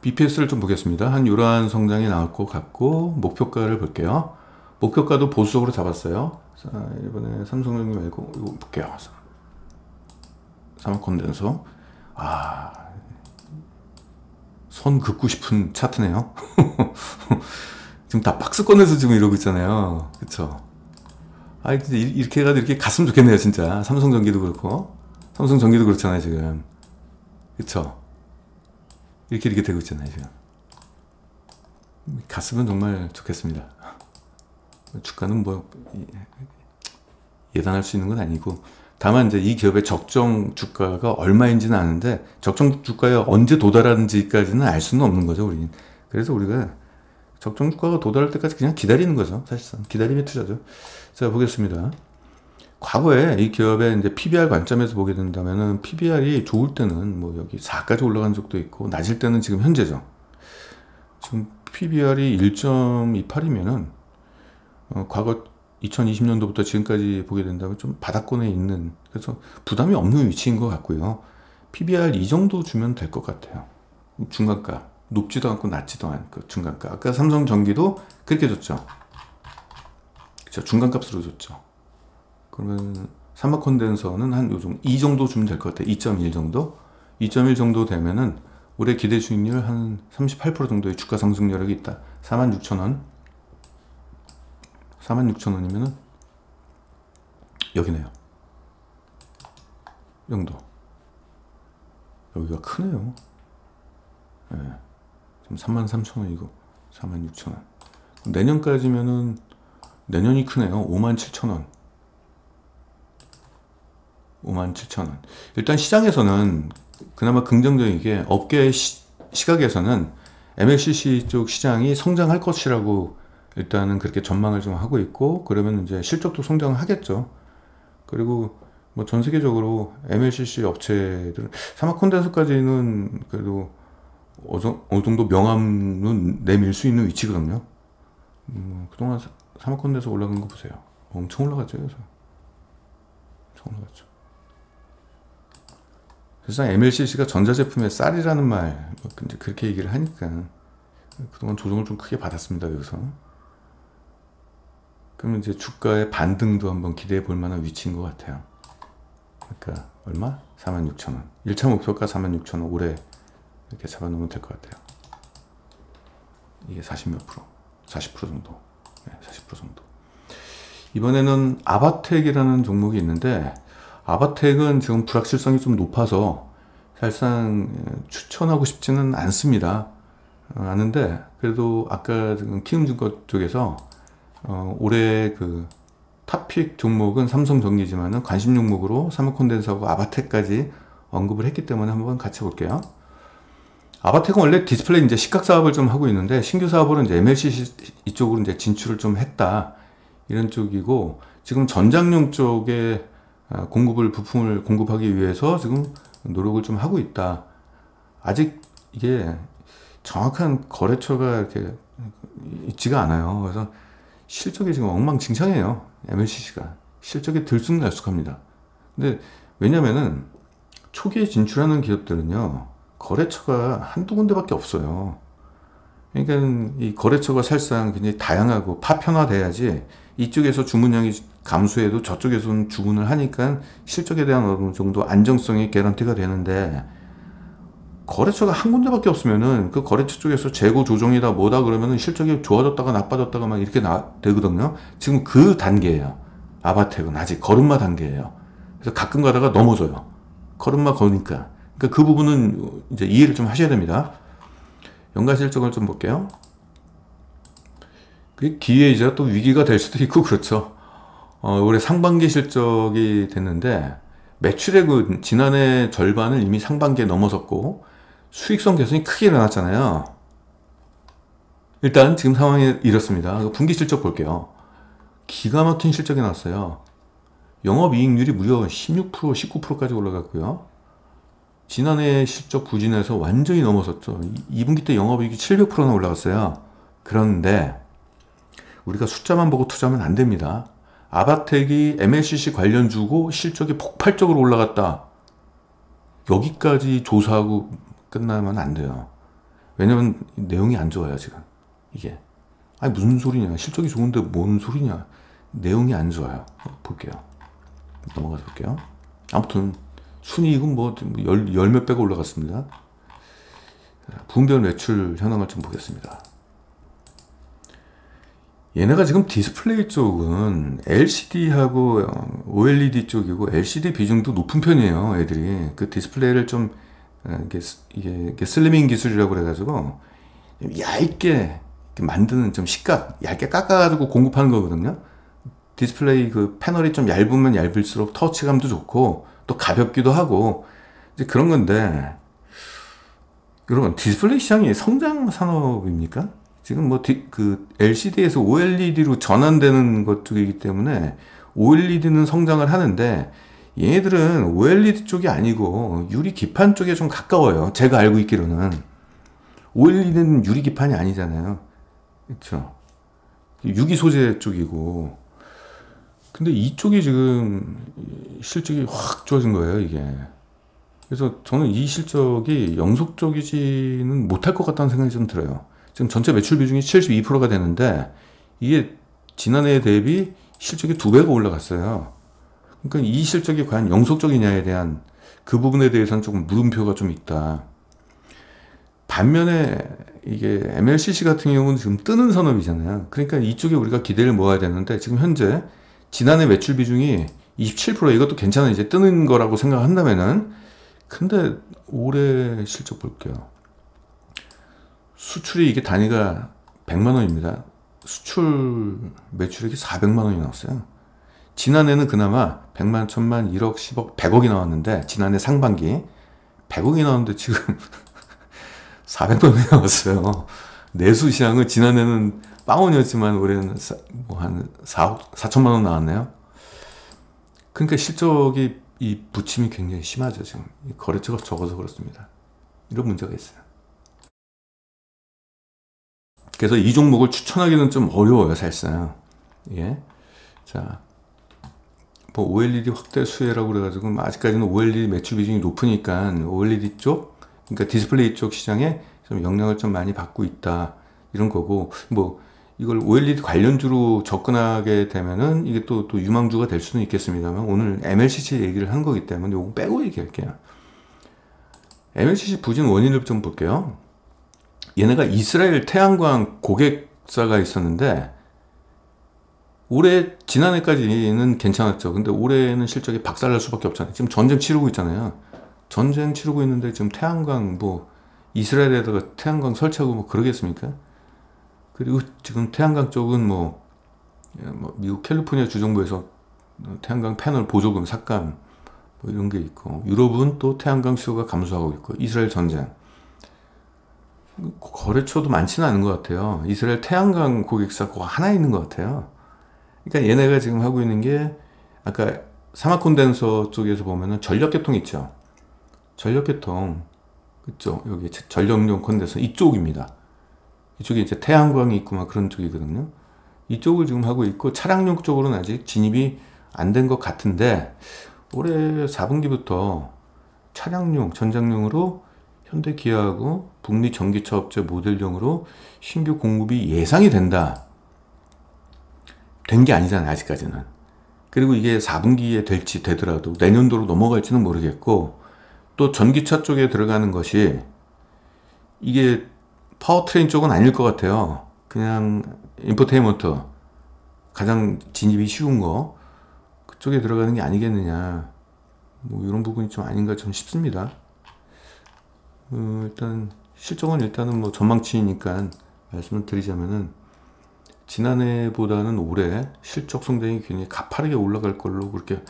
BPS를 좀 보겠습니다. 한 이러한 성장이 나올 것 같고, 목표가를 볼게요. 목표가도 보수적으로 잡았어요. 자, 이번에 삼성전기 말고 이거 볼게요. 삼성콘덴서. 선 긋고 싶은 차트네요. 지금 다 박스 꺼내서 지금 이러고 있잖아요. 그쵸? 진짜 이렇게 해가지고 이렇게 갔으면 좋겠네요, 진짜. 삼성전기도 그렇고. 삼성전기도 그렇잖아요, 지금. 그쵸? 이렇게 되고 있잖아요, 지금. 갔으면 정말 좋겠습니다. 주가는 뭐, 예단할 수 있는 건 아니고. 다만 이제 이 기업의 적정 주가가 얼마인지는 아는데, 적정 주가에 언제 도달하는지까지는 알 수는 없는 거죠, 우리는. 그래서 우리가 적정 주가가 도달할 때까지 그냥 기다리는 거죠, 사실상. 기다림의 투자죠. 자, 보겠습니다. 과거에 이 기업의 이제 PBR 관점에서 보게 된다면은 PBR이 좋을 때는 뭐 여기 4까지 올라간 적도 있고, 낮을 때는 지금 현재죠. 지금 PBR이 1.28이면은 과거 2020년도부터 지금까지 보게 된다면 좀 바닥권에 있는, 그래서 부담이 없는 위치인 것 같고요. PBR 이 정도 주면 될 것 같아요. 중간가, 높지도 않고 낮지도 않고 중간가. 아까 삼성전기도 그렇게 줬죠. 그쵸, 중간값으로 줬죠. 그러면 삼성콘덴서는 한 요즘 이 정도 주면 될 것 같아요. 2.1 정도? 2.1 정도 되면은 올해 기대 수익률 한 38% 정도의 주가 상승 여력이 있다. 46,000원. 46,000원이면은 여기네요. 정도. 여기가 크네요. 네. 지금 33,000원이고 46,000원. 내년까지면은 내년이 크네요. 57,000원. 57,000원. 일단 시장에서는 그나마 긍정적이게 업계 시각에서는 MLCC 쪽 시장이 성장할 것이라고 일단은 그렇게 전망을 좀 하고 있고, 그러면 이제 실적도 성장하겠죠. 그리고 뭐 전 세계적으로 MLCC 업체들은 사막 콘덴서까지는 그래도 어느 정도 명암은 내밀 수 있는 위치거든요. 그동안 사막 콘덴서 올라간 거 보세요. 엄청 올라갔죠. 그래서 엄청 올라갔죠. 사실상 MLCC가 전자제품의 쌀이라는 말, 뭐 이제 그렇게 얘기를 하니까 그동안 조정을 좀 크게 받았습니다. 여기서. 그러면 이제 주가의 반등도 한번 기대해 볼 만한 위치인 것 같아요. 그러니까 얼마? 46,000원. 1차 목표가 46,000원. 올해 이렇게 잡아놓으면 될 것 같아요. 이게 40몇 프로, 40% 정도. 네, 40% 정도. 이번에는 아바텍이라는 종목이 있는데, 아바텍은 지금 불확실성이 좀 높아서 사실상 추천하고 싶지는 않습니다. 아는데 그래도 아까 지금 키움증권 쪽에서 올해 그 탑픽 종목은 삼성전기지만은 관심 종목으로 사무콘덴서하고 아바텍까지 언급을 했기 때문에 한번 같이 볼게요. 아바텍은 원래 디스플레이 이제 시각 사업을 좀 하고 있는데, 신규 사업으로 이제 MLCC 이쪽으로 이제 진출을 좀 했다, 이런 쪽이고, 지금 전장용 쪽에 부품을 공급하기 위해서 지금 노력을 좀 하고 있다. 아직 이게 정확한 거래처가 이렇게 있지가 않아요. 그래서 실적이 지금 엉망진창이에요. MLCC가 실적이 들쑥날쑥합니다. 근데 왜냐면은 초기에 진출하는 기업들은요, 거래처가 한두 군데밖에 없어요. 그러니까 이 거래처가 사실상 굉장히 다양하고 파편화돼야지 이쪽에서 주문량이 감소해도 저쪽에서는 주문을 하니까 실적에 대한 어느 정도 안정성이 개런티가 되는데, 거래처가 한 군데밖에 없으면은 그 거래처 쪽에서 재고 조정이다 뭐다 그러면은 실적이 좋아졌다가 나빠졌다가 막 이렇게 되거든요. 지금 그 단계예요. 아바텍은 아직 걸음마 단계예요. 그래서 가끔 가다가 넘어져요. 걸음마 거니까. 그러니까 그 부분은 이제 이해를 좀 하셔야 됩니다. 연간 실적을 좀 볼게요. 그게 기회이자 또 위기가 될 수도 있고 그렇죠. 올해 상반기 실적이 됐는데 매출액은 지난해 절반을 이미 상반기에 넘어섰고 수익성 개선이 크게 일어났잖아요. 일단 지금 상황이 이렇습니다. 분기 실적 볼게요. 기가 막힌 실적이 나왔어요. 영업이익률이 무려 16%, 19%까지 올라갔고요. 지난해 실적 부진해서 완전히 넘어섰죠. 2분기 때 영업이익이 700%나 올라갔어요. 그런데 우리가 숫자만 보고 투자하면 안 됩니다. 아바텍이 MLCC 관련주고 실적이 폭발적으로 올라갔다, 여기까지 조사하고 끝나면 안 돼요. 왜냐면 내용이 안 좋아요. 지금 이게 아니 무슨 소리냐, 실적이 좋은데 뭔 소리냐, 내용이 안 좋아요. 볼게요. 넘어가서 볼게요. 아무튼 순이익은 뭐 열 몇 배가 올라갔습니다. 분별 매출 현황을 좀 보겠습니다. 얘네가 지금 디스플레이 쪽은 LCD하고 OLED 쪽이고, LCD 비중도 높은 편이에요. 애들이 그 디스플레이를 좀 이게 슬리밍 기술이라고 그래가지고 얇게 만드는, 좀 시각 얇게 깎아가지고 공급하는 거거든요. 디스플레이 그 패널이 좀 얇으면 얇을수록 터치감도 좋고 또 가볍기도 하고 이제 그런 건데, 여러분 디스플레이 시장이 성장 산업입니까? 지금 뭐 그 LCD에서 OLED로 전환되는 것 쪽이기 때문에 OLED는 성장을 하는데, 얘네들은 OLED 쪽이 아니고 유리 기판 쪽에 좀 가까워요. 제가 알고 있기로는. OLED는 유리 기판이 아니잖아요. 그렇죠? 유기 소재 쪽이고. 근데 이쪽이 지금 실적이 확 좋아진 거예요, 이게. 그래서 저는 이 실적이 영속적이지는 못할 것 같다는 생각이 좀 들어요. 지금 전체 매출 비중이 72%가 되는데 이게 지난해 대비 실적이 2배가 올라갔어요. 그러니까 이 실적이 과연 영속적이냐에 대한 그 부분에 대해서는 조금 물음표가 좀 있다. 반면에 이게 MLCC 같은 경우는 지금 뜨는 산업이잖아요. 그러니까 이쪽에 우리가 기대를 모아야 되는데, 지금 현재 지난해 매출 비중이 27%, 이것도 괜찮아, 이제 뜨는 거라고 생각한다면은. 근데 올해 실적 볼게요. 수출이 이게 단위가 100만 원입니다. 수출 매출액이 400만 원이 나왔어요. 지난해는 그나마 100만, 1000만, 1억, 10억, 100억이 나왔는데, 지난해 상반기 100억이 나왔는데 지금 400억이 나왔어요. 내수 시장은 지난해는 빵원이었지만 올해는 뭐 한 4억, 4천만 원 나왔네요. 그러니까 실적이 이 부침이 굉장히 심하죠. 지금 거래처가 적어서 그렇습니다. 이런 문제가 있어요. 그래서 이 종목을 추천하기는 좀 어려워요, 사실상. 예. 자, 뭐 OLED 확대 수혜라고 그래가지고 아직까지는 OLED 매출 비중이 높으니까 OLED 쪽, 그러니까 디스플레이 쪽 시장에 좀 영향을 좀 많이 받고 있다, 이런 거고, 뭐 이걸 OLED 관련주로 접근하게 되면은 이게 또 유망주가 될 수는 있겠습니다만, 오늘 MLCC 얘기를 한 거기 때문에 요거 빼고 얘기할게요. MLCC 부진 원인을 좀 볼게요. 얘네가 이스라엘 태양광 고객사가 있었는데, 올해 지난해까지는 괜찮았죠. 근데 올해는 실적이 박살날 수밖에 없잖아요. 지금 전쟁 치르고 있잖아요. 전쟁 치르고 있는데 지금 태양광 뭐 이스라엘에다가 태양광 설치하고 뭐 그러겠습니까? 그리고 지금 태양광 쪽은 뭐 미국 캘리포니아 주정부에서 태양광 패널 보조금 삭감 뭐 이런 게 있고, 유럽은 또 태양광 수요가 감소하고 있고, 이스라엘 전쟁, 거래처도 많지는 않은 것 같아요. 이스라엘 태양광 고객사 그거 하나 있는 것 같아요. 그러니까 얘네가 지금 하고 있는 게, 아까 사막 콘덴서 쪽에서 보면은 전력계통 있죠. 전력계통, 그쵸? 여기 전력용 콘덴서 이쪽입니다. 이쪽에 이제 태양광이 있고 막 그런 쪽이거든요. 이쪽을 지금 하고 있고, 차량용 쪽으로는 아직 진입이 안 된 것 같은데, 올해 4분기부터 차량용, 전장용으로 현대 기아하고 북미 전기차 업체 모델용으로 신규 공급이 예상이 된다. 된 게 아니잖아요, 아직까지는. 그리고 이게 4분기에 될지 되더라도 내년도로 넘어갈지는 모르겠고, 또 전기차 쪽에 들어가는 것이 이게 파워트레인 쪽은 아닐 것 같아요. 그냥 인포테인먼트, 가장 진입이 쉬운 거 그쪽에 들어가는 게 아니겠느냐, 뭐 이런 부분이 좀 아닌가 좀 싶습니다. 일단 실적은 일단은 뭐 전망치니까 말씀을 드리자면은, 지난해보다는 올해 실적 성장이 굉장히 가파르게 올라갈 걸로 그렇게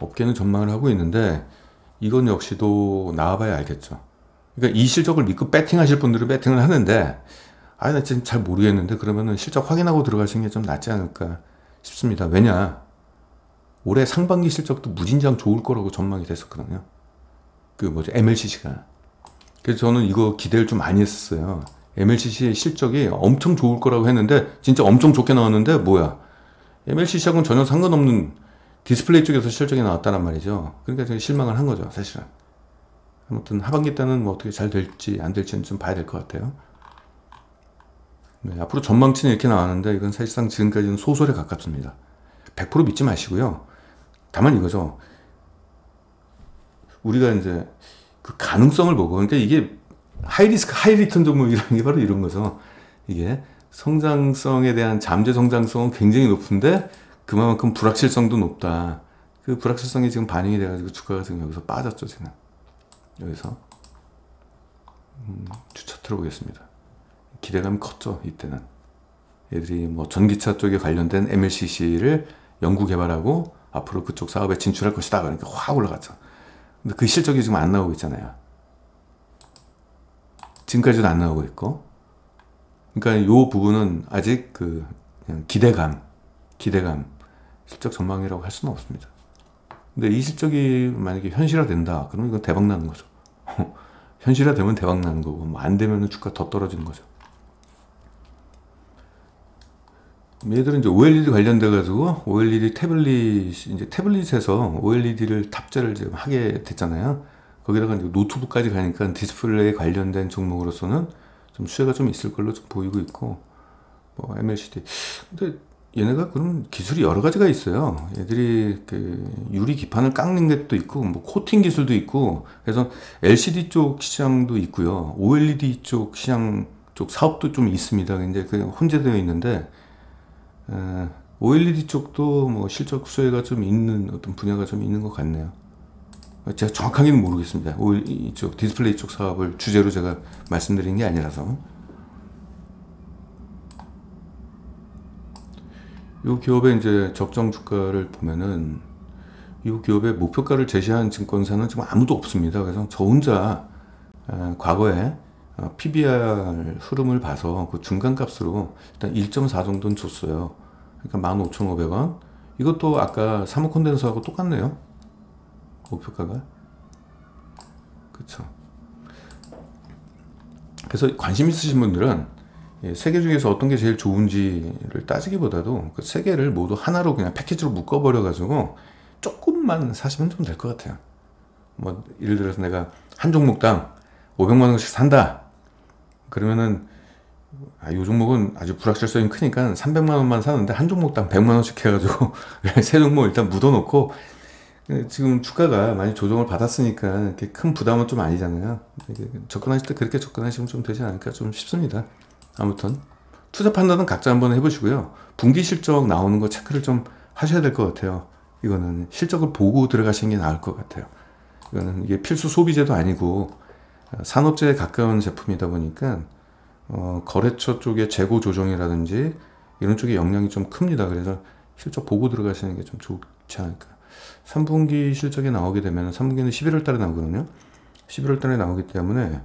업계는 전망을 하고 있는데, 이건 역시도 나와봐야 알겠죠. 그러니까 이 실적을 믿고 배팅하실 분들은 배팅을 하는데, 나 지금 잘 모르겠는데, 그러면은 실적 확인하고 들어가시는 게 좀 낫지 않을까 싶습니다. 왜냐, 올해 상반기 실적도 무진장 좋을 거라고 전망이 됐었거든요. 그 뭐죠, MLCC가. 그래서 저는 이거 기대를 좀 많이 했었어요. MLCC의 실적이 엄청 좋을 거라고 했는데 진짜 엄청 좋게 나왔는데, 뭐야, MLCC하고는 전혀 상관없는 디스플레이 쪽에서 실적이 나왔다는 말이죠. 그러니까 제가 실망을 한 거죠, 사실은. 아무튼 하반기 때는 뭐 어떻게 잘 될지 안 될지는 좀 봐야 될 것 같아요. 네, 앞으로 전망치는 이렇게 나왔는데, 이건 사실상 지금까지는 소설에 가깝습니다. 100% 믿지 마시고요. 다만 이거죠, 우리가 이제 그 가능성을 보고, 그러니까 이게 하이리스크 하이리턴 종목이라는 게 바로 이런 거죠. 이게 성장성에 대한 잠재 성장성은 굉장히 높은데 그만큼 불확실성도 높다. 그 불확실성이 지금 반영이 돼가지고 주가가 지금 여기서 빠졌죠. 지금 여기서 주차 틀어보겠습니다. 기대감이 컸죠. 이때는 애들이 뭐 전기차 쪽에 관련된 MLCC를 연구 개발하고 앞으로 그쪽 사업에 진출할 것이다, 그러니까 확 올라갔죠. 근데 그 실적이 지금 안 나오고 있잖아요. 지금까지도 안 나오고 있고. 그러니까 요 부분은 아직 그 그냥 기대감, 실적 전망이라고 할 수는 없습니다. 근데 이 실적이 만약에 현실화된다, 그러면 이건 대박 나는 거죠. 현실화되면 대박 나는 거고, 뭐 안 되면 주가 더 떨어지는 거죠. 얘들은 이제 OLED 관련돼 가지고 OLED 태블릿, 이제 태블릿에서 OLED를 탑재를 지금 하게 됐잖아요. 거기다가 이제 노트북까지 가니까 디스플레이 관련된 종목으로서는 좀 수혜가 좀 있을 걸로 좀 보이고 있고, 뭐 MLCD. 근데 얘네가 그런 기술이 여러 가지가 있어요. 얘들이 그 유리 기판을 깎는 것도 있고, 뭐 코팅 기술도 있고, 그래서 LCD 쪽 시장도 있고요. OLED 쪽 시장 쪽 사업도 좀 있습니다. 이제 그 혼재되어 있는데, OLED 쪽도 뭐 실적 수혜가 좀 있는 어떤 분야가 좀 있는 것 같네요. 제가 정확하게는 모르겠습니다. OLED 쪽 디스플레이 쪽 사업을 주제로 제가 말씀드린 게 아니라서. 이 기업의 이제 적정 주가를 보면은 이 기업의 목표가를 제시한 증권사는 지금 아무도 없습니다. 그래서 저 혼자 과거에 PBR 흐름을 봐서 그 중간값으로 일단 1.4 정도는 줬어요. 그러니까 15,500원. 이것도 아까 사모콘덴서하고 똑같네요. 목표가가. 그쵸. 그래서 관심 있으신 분들은 세 개 중에서 어떤 게 제일 좋은지를 따지기보다도 그 세 개를 모두 하나로 그냥 패키지로 묶어버려 가지고 조금만 사시면 좀 될 것 같아요. 뭐 예를 들어서 내가 한 종목당 500만 원씩 산다. 그러면은 이 종목은 아주 불확실성이 크니까 300만 원만 사는데 한 종목당 100만 원씩 해가지고 세 종목 일단 묻어놓고, 지금 주가가 많이 조정을 받았으니까 이렇게 큰 부담은 좀 아니잖아요. 접근하실 때 그렇게 접근하시면 좀 되지 않을까 좀 싶습니다. 아무튼 투자 판단은 각자 한번 해보시고요. 분기 실적 나오는 거 체크를 좀 하셔야 될 것 같아요. 이거는 실적을 보고 들어가시는 게 나을 것 같아요. 이거는 이게 필수 소비재도 아니고 산업재에 가까운 제품이다 보니까 거래처 쪽의 재고 조정이라든지 이런 쪽에 영향이 좀 큽니다. 그래서 실적 보고 들어가시는 게 좀 좋지 않을까. 3분기 실적이 나오게 되면 3분기는 11월 달에 나오거든요. 11월 달에 나오기 때문에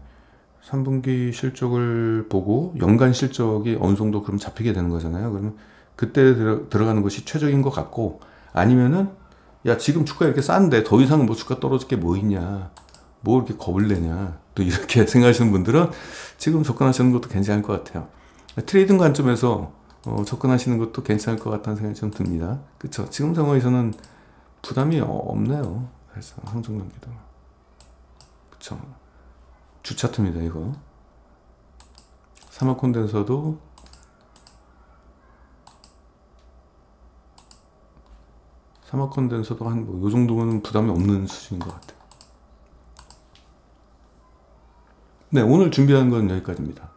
3분기 실적을 보고 연간 실적이 어느 정도 그럼 잡히게 되는 거잖아요. 그러면 그때 들어가는 것이 최적인 것 같고, 아니면은 야 지금 주가 이렇게 싼데 더 이상 뭐 주가 떨어질 게 뭐 있냐, 뭐 이렇게 겁을 내냐, 또 이렇게 생각하시는 분들은 지금 접근하시는 것도 괜찮을 것 같아요. 트레이딩 관점에서 접근하시는 것도 괜찮을 것 같다는 생각이 좀 듭니다. 그쵸? 지금 상황에서는 부담이 없네요. 그래서 항종단기도 그쵸? 주차트입니다. 이거 사마콘덴서도 한 뭐 요 정도면 부담이 없는 수준인 것 같아요. 네, 오늘 준비한 건 여기까지입니다.